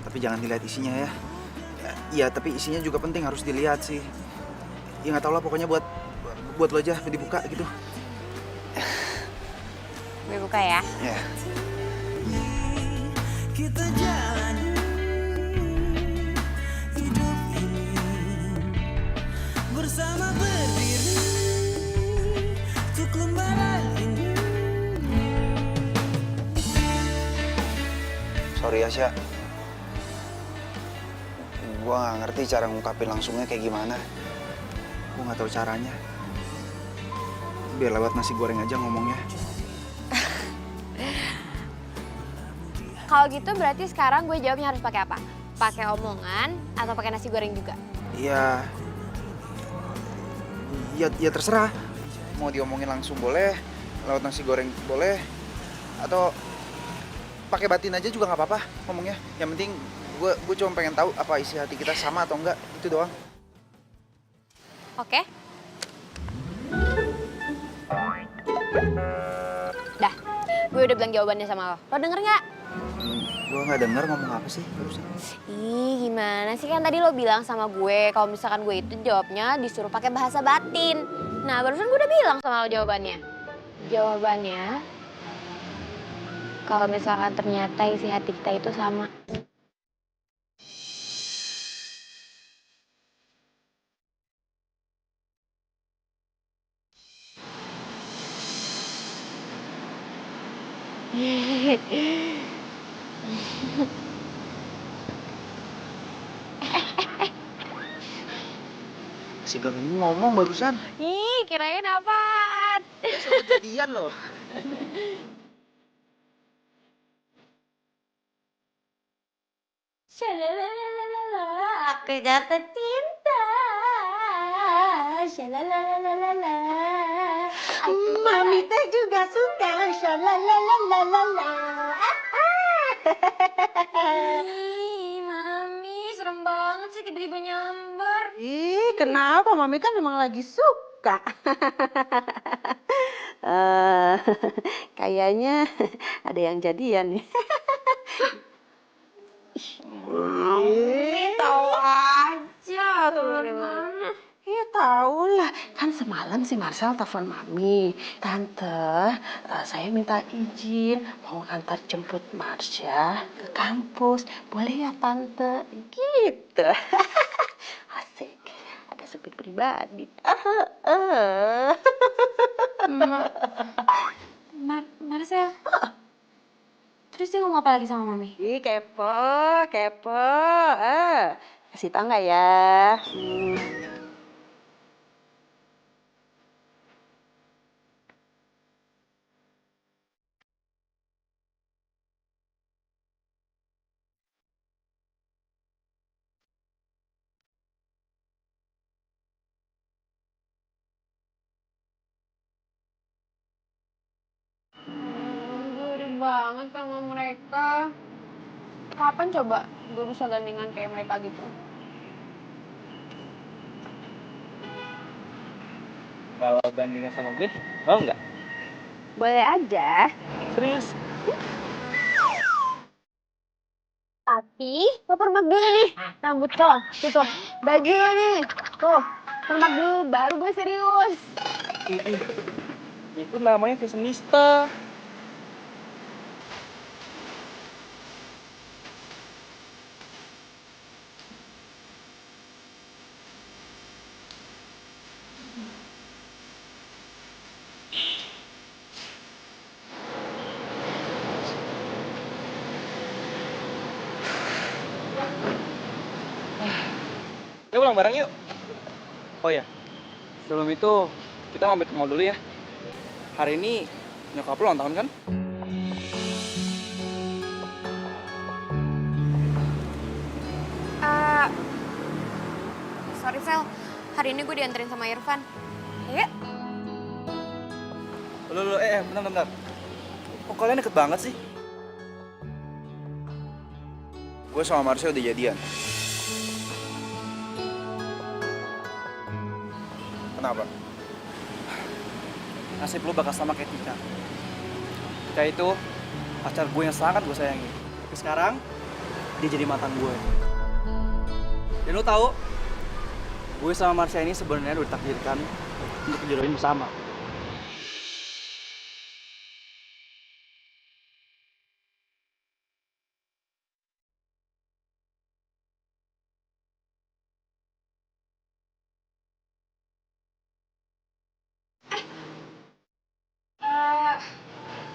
Tapi jangan dilihat isinya ya. Ya tapi isinya juga penting, harus dilihat sih. Ya nggak tau lah, pokoknya buat lo aja dibuka gitu. Gue buka ya. Ya. Kita jalani hidup ini bersama berdiri untuk lembah. Sorry ya, Sya. Gue gak ngerti cara ngungkapin langsungnya kayak gimana. Gue gak tahu caranya. Biar lewat nasi goreng aja ngomongnya. Kalau gitu berarti sekarang gue jawabnya harus pakai apa? Pakai omongan atau pakai nasi goreng juga? Iya. Ya terserah. Mau diomongin langsung boleh, lewat nasi goreng boleh, atau pakai batin aja juga nggak apa-apa ngomongnya. Yang penting gue cuma pengen tahu apa isi hati kita sama atau enggak, itu doang. Oke. Dah, gue udah bilang jawabannya sama lo. Lo denger nggak? Gue nggak denger ngomong apa sih barusan. Ih, gimana sih, kan tadi lo bilang sama gue kalau misalkan gue itu jawabnya disuruh pakai bahasa batin. Nah, barusan gue udah bilang sama lo jawabannya. Jawabannya, kalau misalkan ternyata isi hati kita itu sama. Si Gang ini ngomong barusan. Ih, kirain apaan? Kejadian loh. Shalalalala, aku jatuh cinta. Shalalalala, Mami teh juga suka. Shalalalalala. Ih, Mami, serem banget sih tiba-tiba nyamber. Ih, kenapa? Mami kan memang lagi suka. Kayaknya ada yang jadian nih. Mami, tahu aja. Tuh dari mana? Iya tahu lah, kan semalam si Marcel telepon Mami. Tante, saya minta izin mau antar jemput Marsha ke kampus. Boleh ya Tante? Gitu. Asik, ada sepit pribadi. Marcel. Terus dia ngomong apa lagi sama Mami? Ih, kepo, kepo. Kasih tau nggak ya? Gurih banget sama mereka. Kapan coba gue bisa gandengan kayak mereka gitu? Kalau bandingin sama gue, mau nggak? Boleh aja. Serius? Tapi lo permak dulu nih rambut lo. Tuh, baju lo nih. Tuh, permak dulu baru gue serius. Itu namanya fashionista. Yuk pulang bareng yuk. Oh ya, sebelum itu kita mampir ke mall dulu ya. Hari ini nyokap lu ulang tahun kan? Sorry, Sel. Hari ini gue dianterin sama Irfan. Ayo. Bentar. Kok kalian deket banget sih? Gue sama Marsha udah jadian. Kenapa? Nasib lu bakal sama kayak Tika. Tika itu pacar gue yang sangat gue sayangi. Tapi sekarang dia jadi mantan gue. Dan lu tahu, gue sama Marsha ini sebenarnya udah ditakdirkan untuk dijodohin bersama.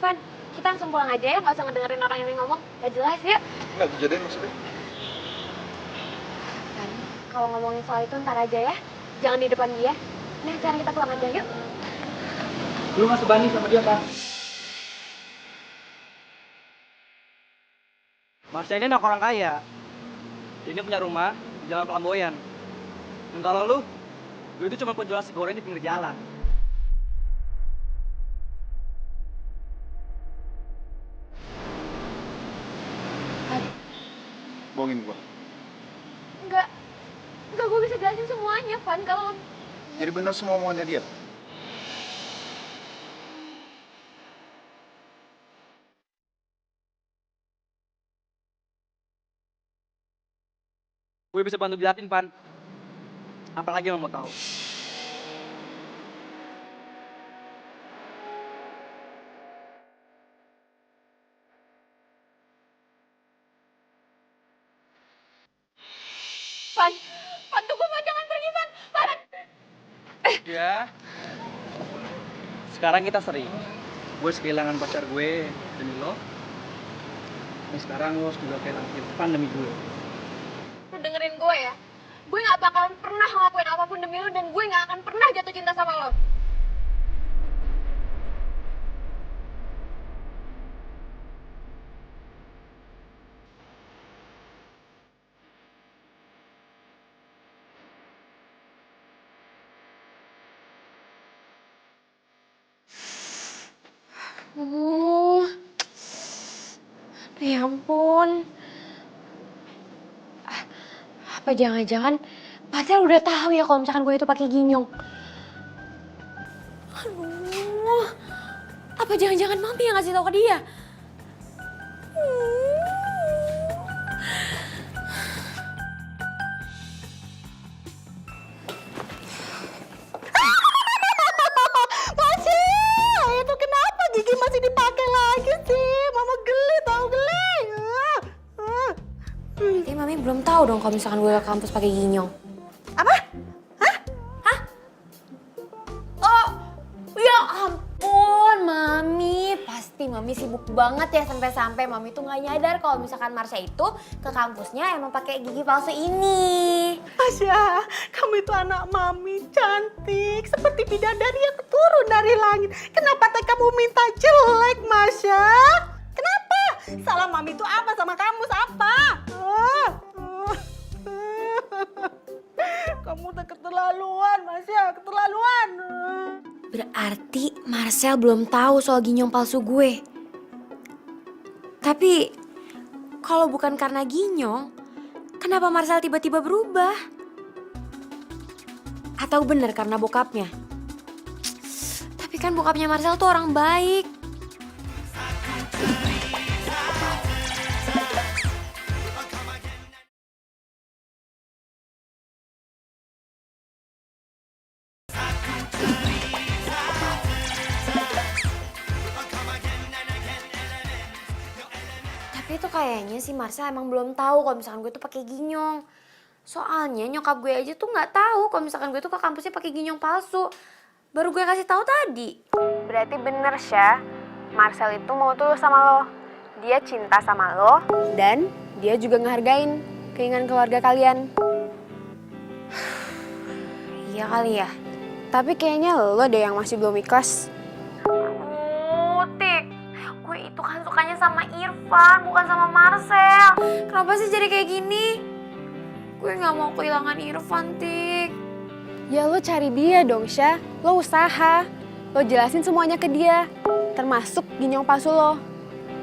Van, kita langsung pulang aja ya, nggak usah ngedengerin orang yang ngomong. Gak jelas ya. Nggak kejadian maksudnya. Dan kalau ngomongin soal itu ntar aja ya. Jangan di depan dia. Nah, sekarang kita pulang aja yuk. Lu nggak sebanding sama dia, Pan. Marsha ini anak orang kaya. Dia punya rumah di Jalan Pelamboyan. Dan kalau lu itu cuma penjual nasi goreng di pinggir jalan. Bohongin gua. Enggak, gue bisa jelasin semuanya, Van. Kalau Jadi bener semua maunya dia. Gue bisa bantu jelasin, Pan. Apalagi yang lo mau tahu? Van tunggu, Van, jangan pergi, Van. Van. Ya. Sekarang kita sering. Gue kehilangan pacar gue demi lo. Dan sekarang lo juga kehilangan Irfan demi gue. Lu dengerin gue ya. Gue gak bakalan pernah ngelakuin apapun demi lu dan gue gak akan pernah jatuh cinta sama lo. Ya ampun. Apa jangan-jangan Marcel udah tahu ya kalau misalkan gue itu pakai ginyong. Aduh. Apa jangan-jangan Mami yang ngasih tahu ke dia? Masih, itu kenapa gigi masih dipakai lagi sih? Mama geli tau geli. Berarti Mami belum tahu dong kalau misalkan gue ke kampus pakai ginyong. Apa? Hah? Oh, ya ampun, Mami. Pasti Mami sibuk banget ya sampai-sampai Mami tuh nggak nyadar kalau misalkan Marsha itu ke kampusnya emang pakai gigi palsu ini. Masya, kamu itu anak mami cantik seperti bidadari yang turun dari langit. Kenapa teh kamu minta jelek, Masya? Kenapa? Salah mami itu apa sama kamu? Apa? Kamu udah keterlaluan, Masya, keterlaluan. Berarti Marcel belum tahu soal ginyong palsu gue. Tapi kalau bukan karena ginyong, kenapa Marcel tiba-tiba berubah? Atau benar karena bokapnya? Tapi kan bokapnya Marcel tuh orang baik. Tapi itu kayaknya si Marcel emang belum tahu kalau misalkan gue tuh pakai ginyong. Soalnya nyokap gue aja tuh nggak tahu kalau misalkan gue tuh ke kampusnya pakai ginyong palsu. Baru gue kasih tahu tadi. Berarti bener, Syah. Marcel itu mau tulus sama lo. Dia cinta sama lo dan dia juga ngehargain keinginan keluarga kalian. Iya kali ya. Tapi kayaknya lo deh yang masih belum ikhlas. Tik, gue itu kan sukanya sama Irfan, bukan sama Marcel. Kenapa sih jadi kayak gini? Gue gak mau kehilangan Irfan, Tik. Ya lo cari dia dong, Syah. Lo usaha. Lo jelasin semuanya ke dia. Termasuk ginyong palsu lo.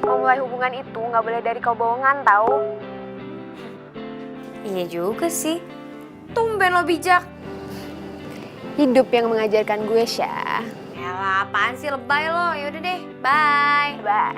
Memulai hubungan itu gak boleh dari kebohongan, tau? Iya juga sih. Tumben lo bijak. Hidup yang mengajarkan gue, Syah. Yalah, apaan sih lebay lo? Yaudah deh, bye. Bye.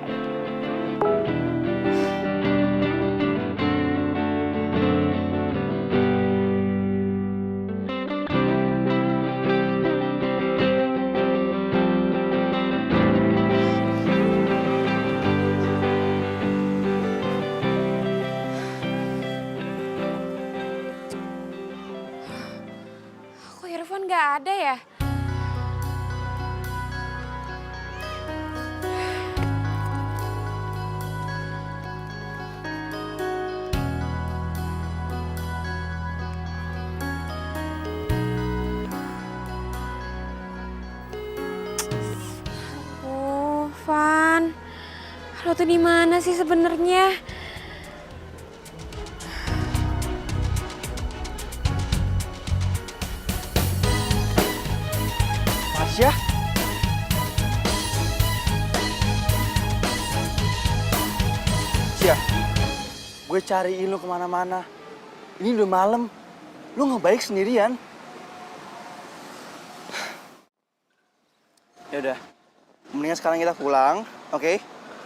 Kok Irfan gak ada ya? Lo tuh di mana sih sebenarnya? Marsha? Sia, gue cariin lu kemana-mana. Ini udah malam, lu nggak baik sendirian. Ya udah, mendingan sekarang kita pulang, oke?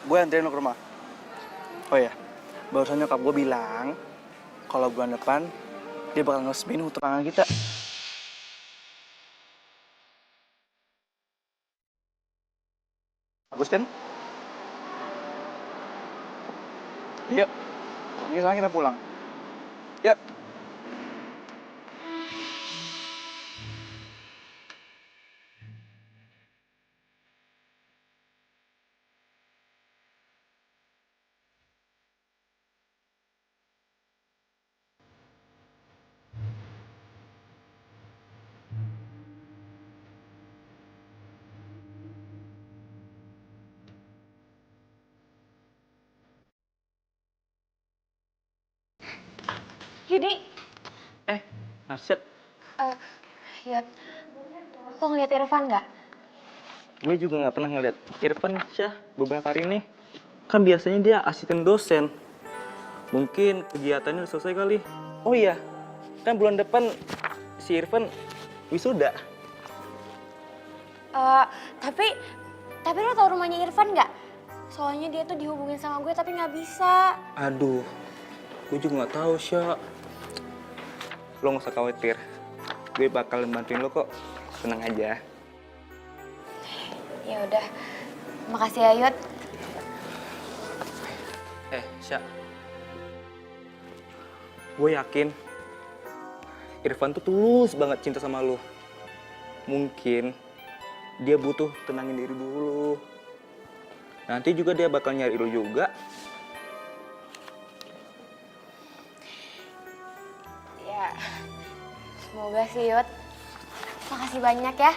Gue anterin lu ke rumah. Oh ya, barusan nyokap gue bilang kalau bulan depan dia bakal ngeresmiin tunangan kita. Bagus kan? Yuk, ini sekarang kita pulang. Yuk. Yudi, Marsha, ya, lo ngeliat Irfan nggak? gue juga nggak pernah ngeliat Irfan, Syah, beberapa hari ini. Kan biasanya dia asisten dosen. Mungkin kegiatannya udah selesai kali. Oh iya, kan bulan depan si Irfan wisuda. Tapi lo tau rumahnya Irfan nggak? Soalnya dia tuh dihubungin sama gue tapi nggak bisa. Aduh, gue juga nggak tahu, Syah. Lo nggak usah khawatir, gue bakal bantuin lo kok. Tenang aja. Ya udah, makasih ya Yud. Syah, gue yakin Irfan tuh tulus banget cinta sama lo. Mungkin dia butuh tenangin diri dulu. Nanti juga dia bakal nyari lo juga. Ya, semoga sih Yud. Makasih banyak ya.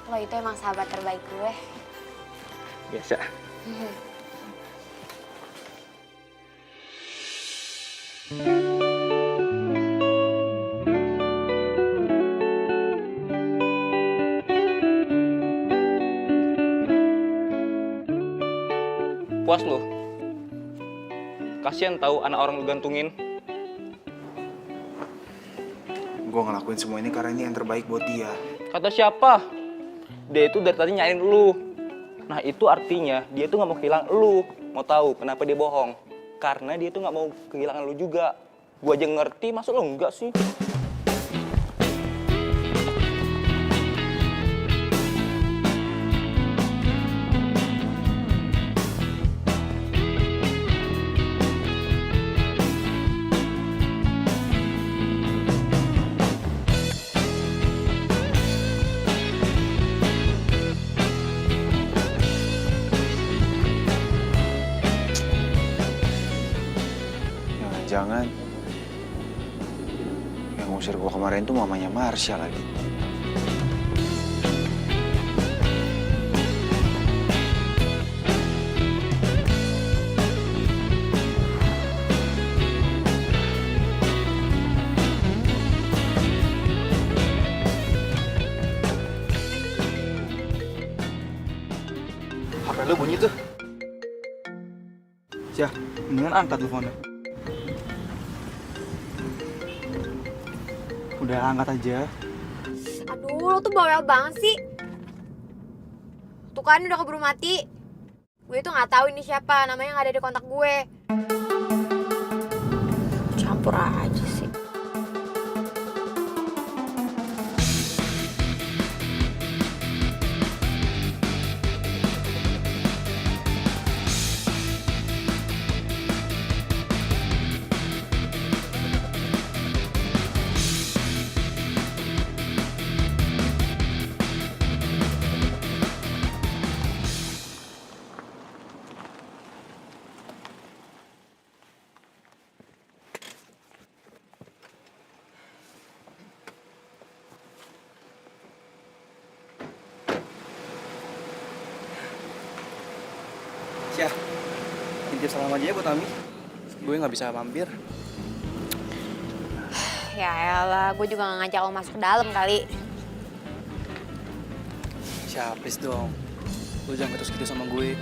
Lo itu emang sahabat terbaik gue. Biasa. Puas lo? Kasian tahu anak orang lu gantungin. Gue ngelakuin semua ini karena ini yang terbaik buat dia. Kata siapa? Dia itu dari tadi nyariin lu. Nah itu artinya dia tuh nggak mau kehilangan lu. Mau tahu kenapa dia bohong? Karena dia tuh nggak mau kehilangan lu juga. Gua aja ngerti, masa lo enggak sih? Jangan. Yang ngusir gua kemarin tuh mamanya Marsha lagi. HP lu bunyi tuh. Syah, mendingan angkat teleponnya. Udah angkat aja. Aduh, lo tuh bawel banget sih. Tuh kan udah keburu mati. Gue tuh nggak tahu ini siapa, namanya nggak ada di kontak gue. Campur aja sih. titip salam aja ya buat Ami. Gue nggak bisa mampir. Ya elah, gue juga gak ngajak lo masuk ke dalam kali. Siap, please dong. Lu jangan terus gitu sama gue.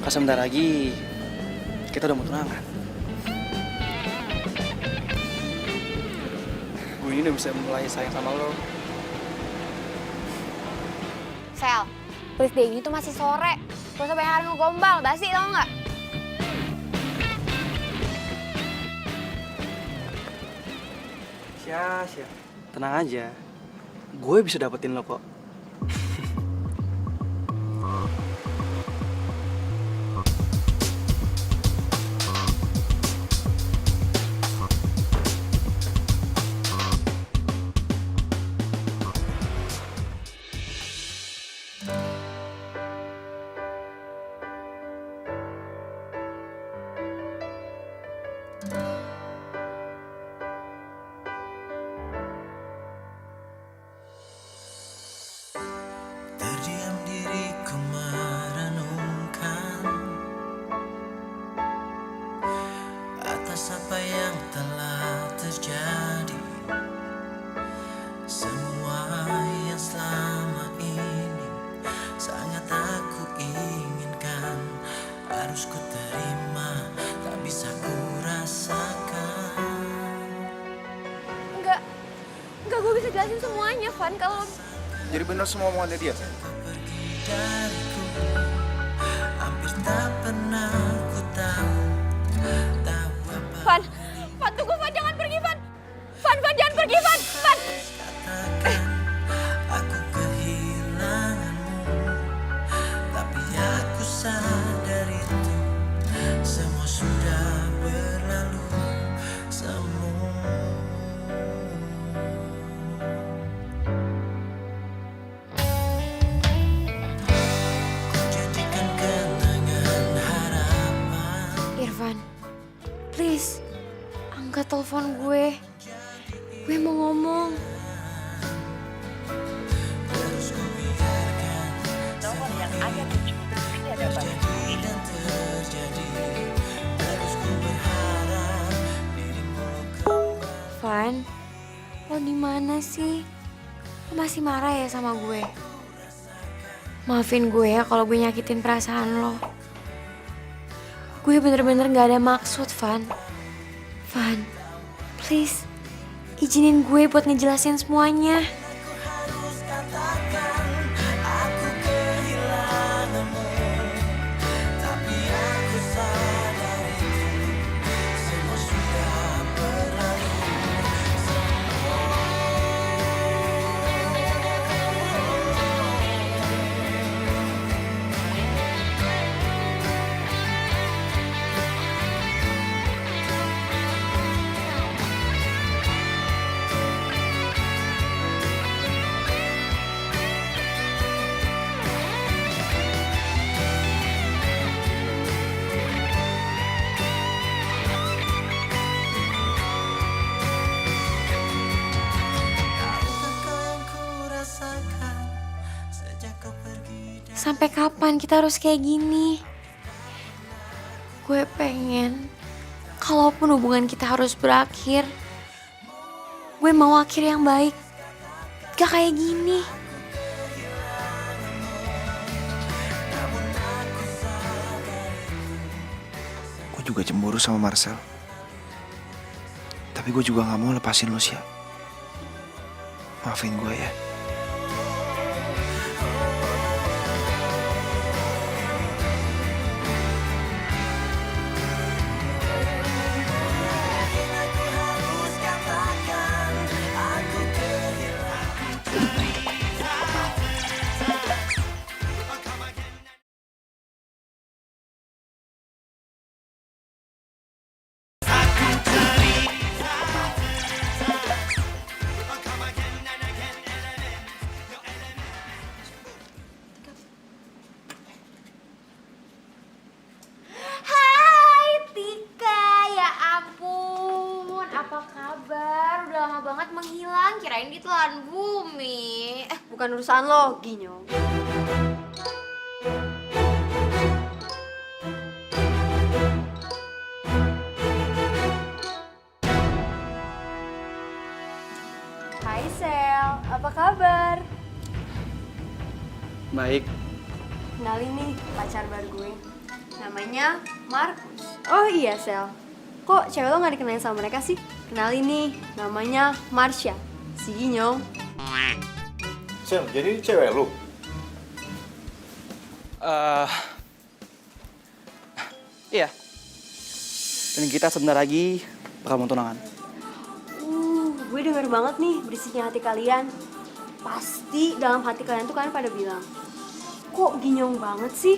Kan sebentar lagi kita udah mau tunangan. Gue ini udah bisa mulai sayang sama lo. Sel, please deh, ini tuh masih sore. Gak usah banyak hari ngegombal, basi tau gak? Syah. Tenang aja. Gue bisa dapetin lo kok. Terdiam diriku merenungkan atas apa yang telah terjadi. Semua yang selama ini sangat aku inginkan, harus ku terima, tak bisa ku rasakan. Enggak, gue bisa jelasin semuanya, Van. Kalau Jadi bener semua omongannya dia? Pergi dariku, hampir tak pernah ku tahu apa. Van, tunggu, Van, jangan pergi, Van. Van, jangan pergi, Van. Katakan aku kehilanganmu, tapi aku sadar itu semua sudah berlalu semua. Ku jadikan kenangan harapan. Irfan, please, angkat telepon gue. Gue mau ngomong. Terus ku biarkan semua ini terjadi dan terjadi. Terus ku berharap dirimu kembali. Van, lo di mana sih? Lo masih marah ya sama gue? Maafin gue ya kalau gue nyakitin perasaan lo. Gue bener-bener gak ada maksud, Van. Van, please, izinin gue buat ngejelasin semuanya. Harus katakan aku kehilanganmu, tapi aku sadar itu semua sudah berlalu. Tahukah kau yang ku rasakan sejak kau pergi dari Sampai kapan kita harus kayak gini? Gue pengen, kalaupun hubungan kita harus berakhir, gue mau akhir yang baik. Gak kayak gini. Gue juga cemburu sama Marcel. Tapi gue juga gak mau lepasin lo, Syah. Maafin gue ya. harus katakan aku kehilangan. Hai Tika, ya ampun, apa kabar? Udah lama banget menghilang, kirain ditelan bumi. bukan urusan lo, Ginyo. Baik. Kenalin nih pacar baru gue. Namanya Markus. Oh iya, Sel. Kok cewek lo gak dikenalin sama mereka sih? Kenalin nih, namanya Marsha. Si Ginyong. Sel, jadi cewek lu? Iya. Dan kita sebentar lagi bakal mau tunangan. Gue denger banget nih berisiknya hati kalian. Pasti dalam hati kalian tuh kalian pada bilang, kok Ginyong banget sih?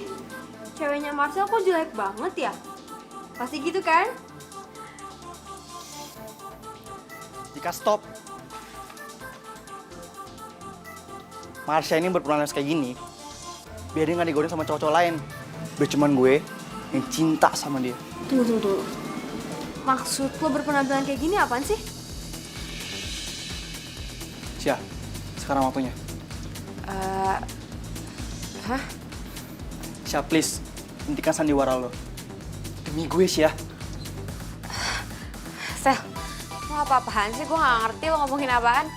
Ceweknya Marcel kok jelek banget ya? Pasti gitu kan? Jika stop. Marsha ini berpenampilan kayak gini, biar dia nggak digodain sama cowok-cowok lain. Biar cuman gue yang cinta sama dia. Tunggu. Maksud lo berpenampilan kayak gini apaan sih? Sia, sekarang waktunya. Hah? Sia, please, hentikan sandiwara lo. Demi gue, Sia. Sel, lo apa-apaan sih? Gue gak ngerti lo ngomongin apaan.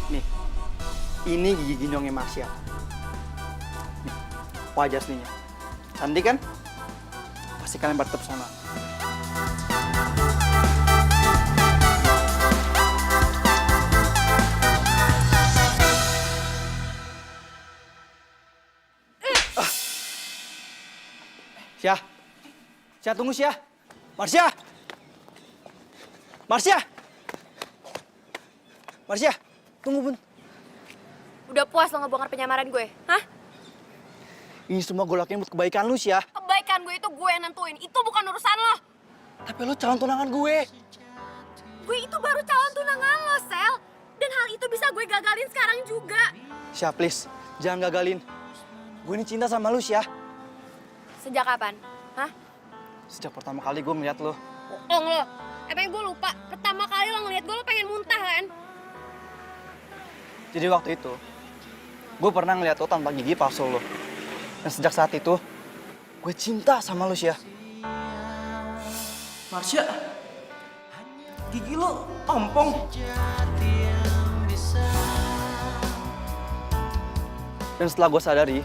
Nih, ini gigi ginyongnya Marsha. Nih, wajah aslinya. Cantik kan? Pasti kalian pada terpesona. Sia, tunggu Sia. Marsha! Marsha, tunggu bun. Udah puas lo ngebongkar penyamaran gue? Hah? Ini semua gue lakuin buat kebaikan lu, Sia. Kebaikan gue itu gue yang nentuin. Itu bukan urusan lo. Tapi lu calon tunangan gue. Gue itu baru calon tunangan lo, Sel. Dan hal itu bisa gue gagalin sekarang juga. Sia, please, jangan gagalin. Gue ini cinta sama lu, Sia. Sejak kapan? Hah? Sejak pertama kali gue ngeliat lo. Bohong lo. Emang gue lupa. Pertama kali lo ngeliat gue, lo pengen muntah kan? Jadi waktu itu, gue pernah ngeliat lo tanpa gigi palsu lo. Dan sejak saat itu, gue cinta sama lo, Sia. Marsha, gigi lo ompong. Dan setelah gue sadari,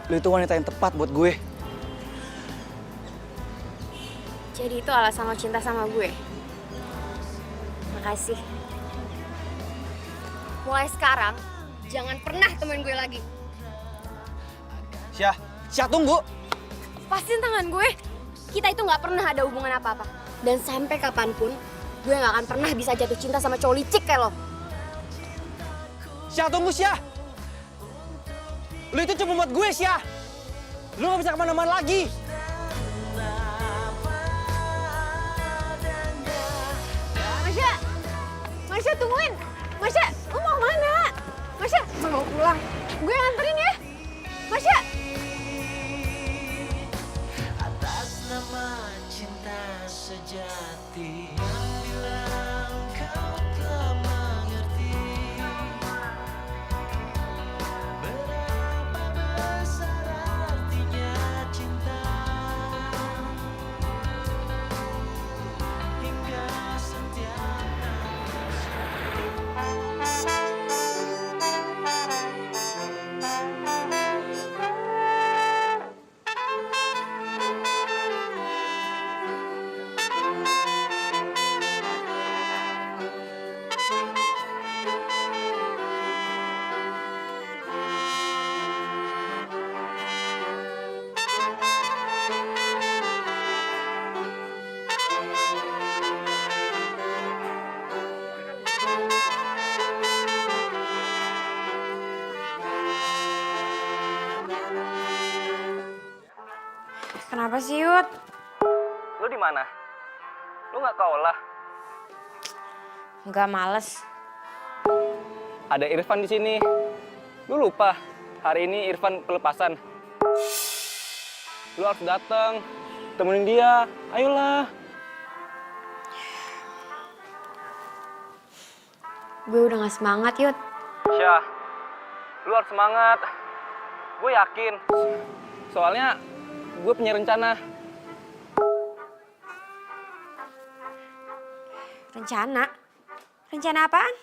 lo itu wanita yang tepat buat gue. Jadi itu alasan lo cinta sama gue? Makasih. Mulai sekarang, jangan pernah temuin gue lagi. Sia, tunggu. Lepasin tangan gue. Kita itu nggak pernah ada hubungan apa-apa. Dan sampai kapanpun, gue nggak akan pernah bisa jatuh cinta sama cowok licik kayak lo. Sia, tunggu, Sia. Lo itu cuma buat gue, Sia. Lo gak bisa kemana-mana lagi. Marsha, tungguin. Marsha, lu mau kemana? Marsha, mau pulang. Gue nganterin ya. Marsha. Atas nama cinta sejati yang bilang kau telah mengerti berapa besar artinya cinta hingga setiap Kenapa sih, Yud? Lu di mana? Lu nggak kaulah? Nggak males. Ada Irfan di sini. Lu lupa hari ini Irfan pelepasan. Lu harus datang, temenin dia. Ayolah. Gue udah nggak semangat, Yud. Syah, lu harus semangat. Gue yakin. Soalnya gue punya rencana. Rencana? Rencana apaan?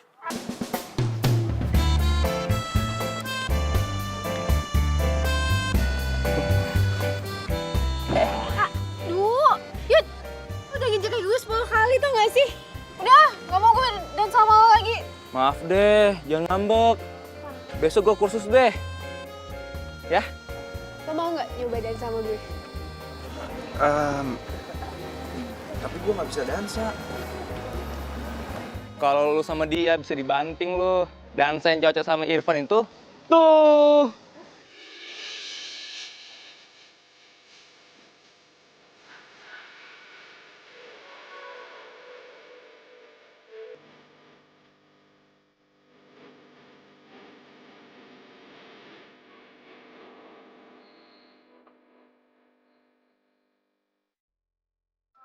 Aduh, Yud, udah nginjek gue 10 kali tau gak sih? Udah, gak mau gue dan sama lo lagi. Maaf deh, jangan ngambek. Besok gue kursus deh. Ya? Lo mau gak nyoba dan sama gue? Tapi gue nggak bisa dansa. Kalau lu sama dia bisa dibanting lu. Dansa yang cocok sama Irfan itu tuh.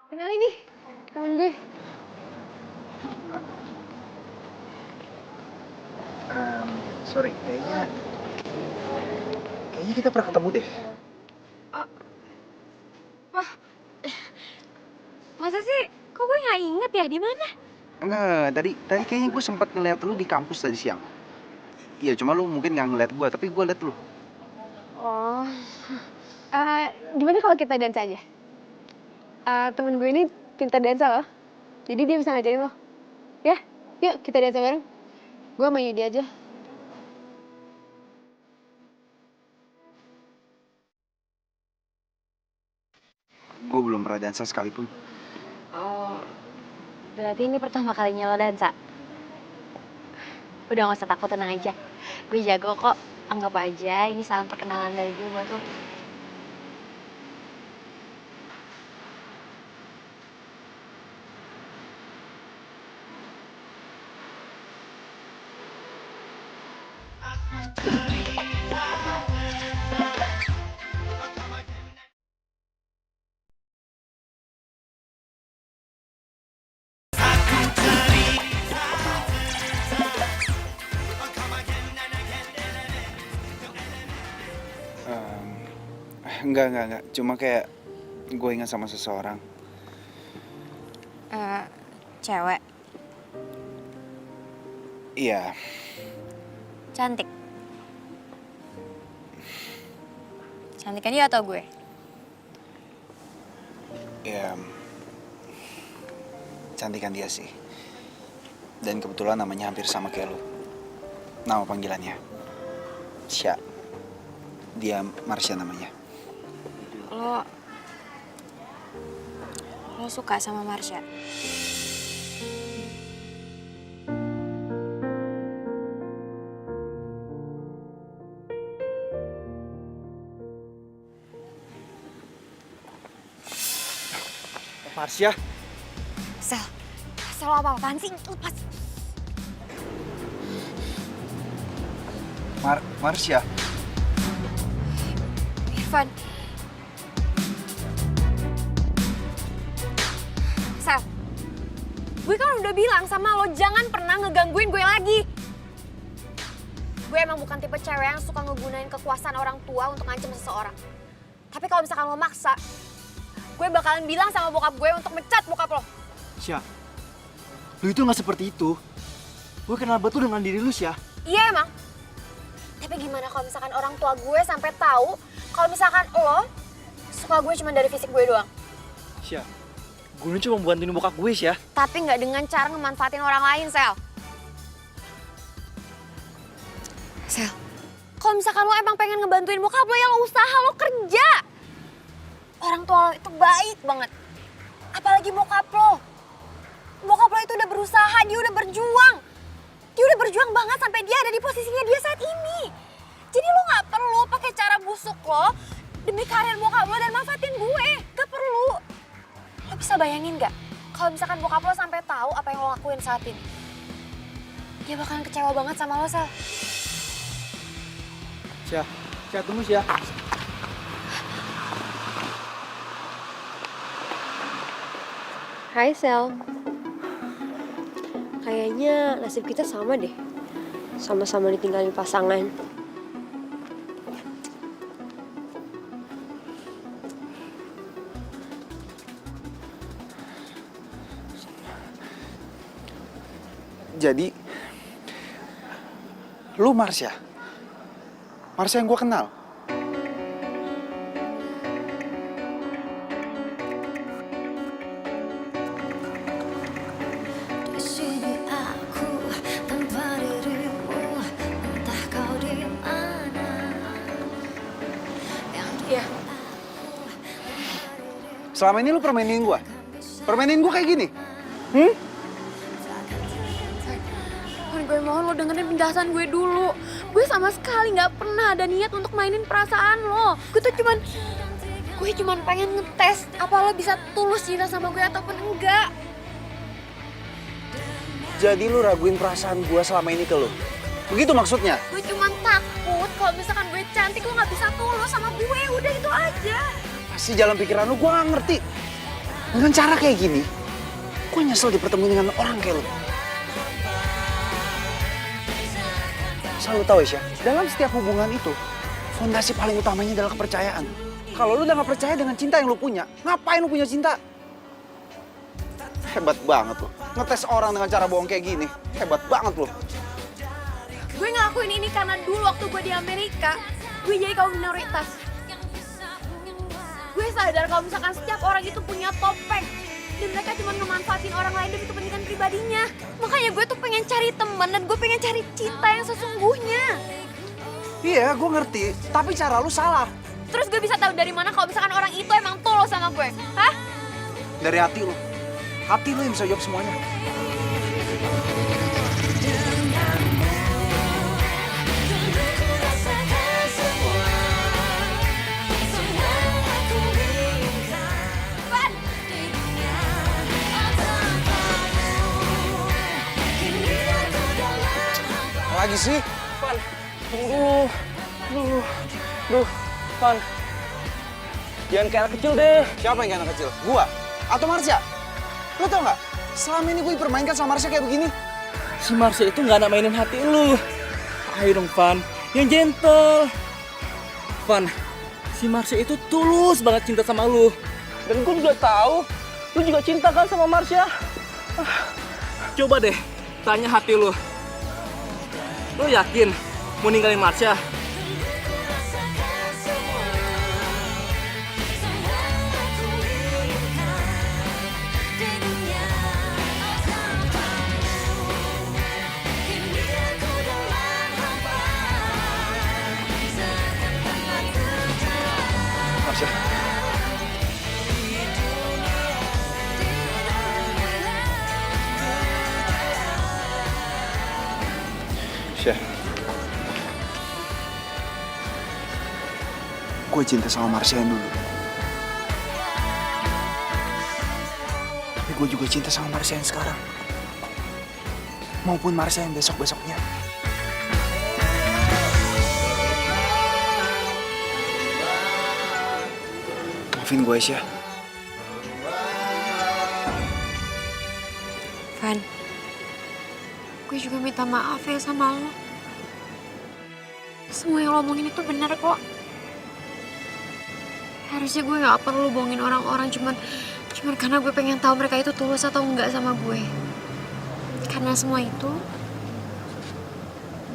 Kenal ini, temen gue. Sorry, kayaknya kita pernah ketemu deh. Masa sih? Kok gue nggak inget ya di mana? Enggak, tadi kayaknya gue sempat ngeliat lu di kampus tadi siang. Iya, cuma lu mungkin nggak ngeliat gue, tapi gue liat lu. Oh, gimana kalau kita dansa aja? Temen gue ini pintar dansa loh, jadi dia bisa ngajarin lo. Ya, yuk kita dansa bareng. Gue sama Yudi aja. Gue belum pernah dansa sekalipun. Oh, berarti ini pertama kalinya lo dansa? Udah gak usah takut, tenang aja. Gue jago kok, anggap aja ini salam perkenalan dari gue buat lo. Enggak. Cuma kayak gue ingat sama seseorang. Cewek, Iya, cantik. Cantiknya dia atau gue? ya cantikan dia sih. Dan kebetulan namanya hampir sama kayak lu. Nama panggilannya Sya. Dia Marsha namanya. Lo suka sama Marsha? Marsha, Sel lo apa-apaan sih? Lepas. Marsha. Irfan. Sel, gue kan udah bilang sama lo jangan pernah ngegangguin gue lagi. Gue emang bukan tipe cewek yang suka ngegunain kekuasaan orang tua untuk ngancem seseorang. Tapi kalau misalkan lo maksa, gue bakalan bilang sama bokap gue untuk mecat bokap lo. Sya, lu itu nggak seperti itu. Gue kenal betul dengan diri lu, Sya. Iya emang. Tapi gimana kalau misalkan orang tua gue sampai tahu kalau misalkan lo suka gue cuma dari fisik gue doang? Sya, gue ini cuma bantuin bokap gue, Sya. Tapi nggak dengan cara ngemanfaatin orang lain, Sel. Sel, kalau misalkan lo emang pengen ngebantuin bokap lo, ya lo usaha, lo kerja. Orang tua lo itu baik banget. Apalagi bokap lo. Bokap lo itu udah berusaha, dia udah berjuang. Dia udah berjuang banget sampai dia ada di posisinya dia saat ini. Jadi lo nggak perlu pakai cara busuk lo demi karir bokap lo dan manfaatin gue. Gak perlu. Lo bisa bayangin gak? Kalau misalkan bokap lo sampai tahu apa yang lo lakuin saat ini. Dia bakalan kecewa banget sama lo, Sel. Sya, tunggu, Sya. Hai Sel. Kayaknya nasib kita sama deh. Sama-sama ditinggalin pasangan. Jadi, lu Marsha? Marsha yang gue kenal? Di sini aku tanpa dirimu, entah kau di mana. Iya. Selama ini lu permainin gue? Permainin gue kayak gini? Van, gue mohon lo dengerin penjelasan gue dulu. Gue sama sekali nggak pernah ada niat untuk mainin perasaan lo. Gue cuman pengen ngetes apa lo bisa tulus cinta sama gue ataupun enggak. Jadi lu raguin perasaan gue selama ini ke lu? Begitu maksudnya? Gue cuman takut kalau misalkan gue cantik lo nggak bisa tulus sama gue. Udah itu aja. Pasti jalan pikiran lu gue gak ngerti. Dengan cara kayak gini, gue nyesel dipertemuin dengan orang kayak lu. Selalu tahu Isya, dalam setiap hubungan itu, fondasi paling utamanya adalah kepercayaan. Kalau lu udah gak percaya dengan cinta yang lu punya, ngapain lu punya cinta? Hebat banget lu, ngetes orang dengan cara bohong kayak gini. Hebat banget lu. Gue ngelakuin ini karena dulu waktu gue di Amerika, gue jadi kaum minoritas. Gue sadar kalau misalkan setiap orang itu punya topeng dan mereka cuma ngemanfaatin orang lain demi kepentingan pribadinya. Makanya gue tuh pengen cari teman dan gue pengen cari cinta yang sesungguhnya. Iya, gue ngerti, tapi cara lu salah. Terus gue bisa tahu dari mana kalau misalkan orang itu emang tulus sama gue? Hah? Dari hati lu. Hati lu yang bisa jawab semuanya. Lagi sih? Van, tunggu dulu. Duh, Van. Jangan kayak anak kecil deh. Siapa yang kayak anak kecil? Gua? Atau Marsha? Lo tau nggak? Selama ini gue dipermainkan sama Marsha kayak begini. Si Marsha itu nggak ada mainin hati lu. Ayo dong, Van. Yang gentle. Van, si Marsha itu tulus banget cinta sama lu. Dan gue juga tahu, lu juga cinta kan sama Marsha. Coba deh, tanya hati lu. Lu yakin mau ninggalin Marsha? Marsha. Syah. Gue cinta sama Marsha yang dulu. Tapi gue juga cinta sama Marsha yang sekarang. Maupun Marsha yang besok-besoknya. Maafin gue, Syah. Van, gue juga minta maaf ya sama lo. Semua yang lo omongin itu benar kok. Harusnya gue gak perlu bohongin orang-orang cuman karena gue pengen tahu mereka itu tulus atau enggak sama gue. Karena semua itu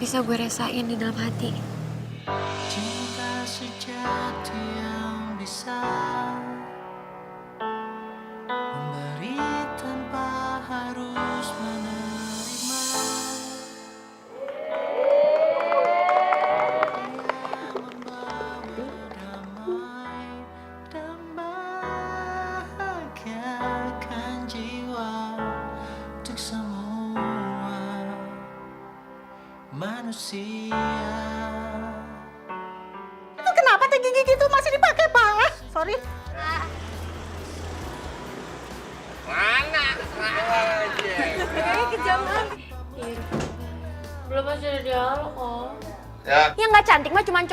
bisa gue rasain di dalam hati. Cinta sejati yang bisa memberi tanpa harus menerima. Membawa damai dan bahagiakan jiwa untuk semua manusia. Itu kenapa teh gigi gitu masih dipakai, Pak? Sorry. Belum masih ada dialog kok. Ya. Yang nggak cantik mah cuman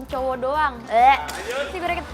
cowok doang. Si bereket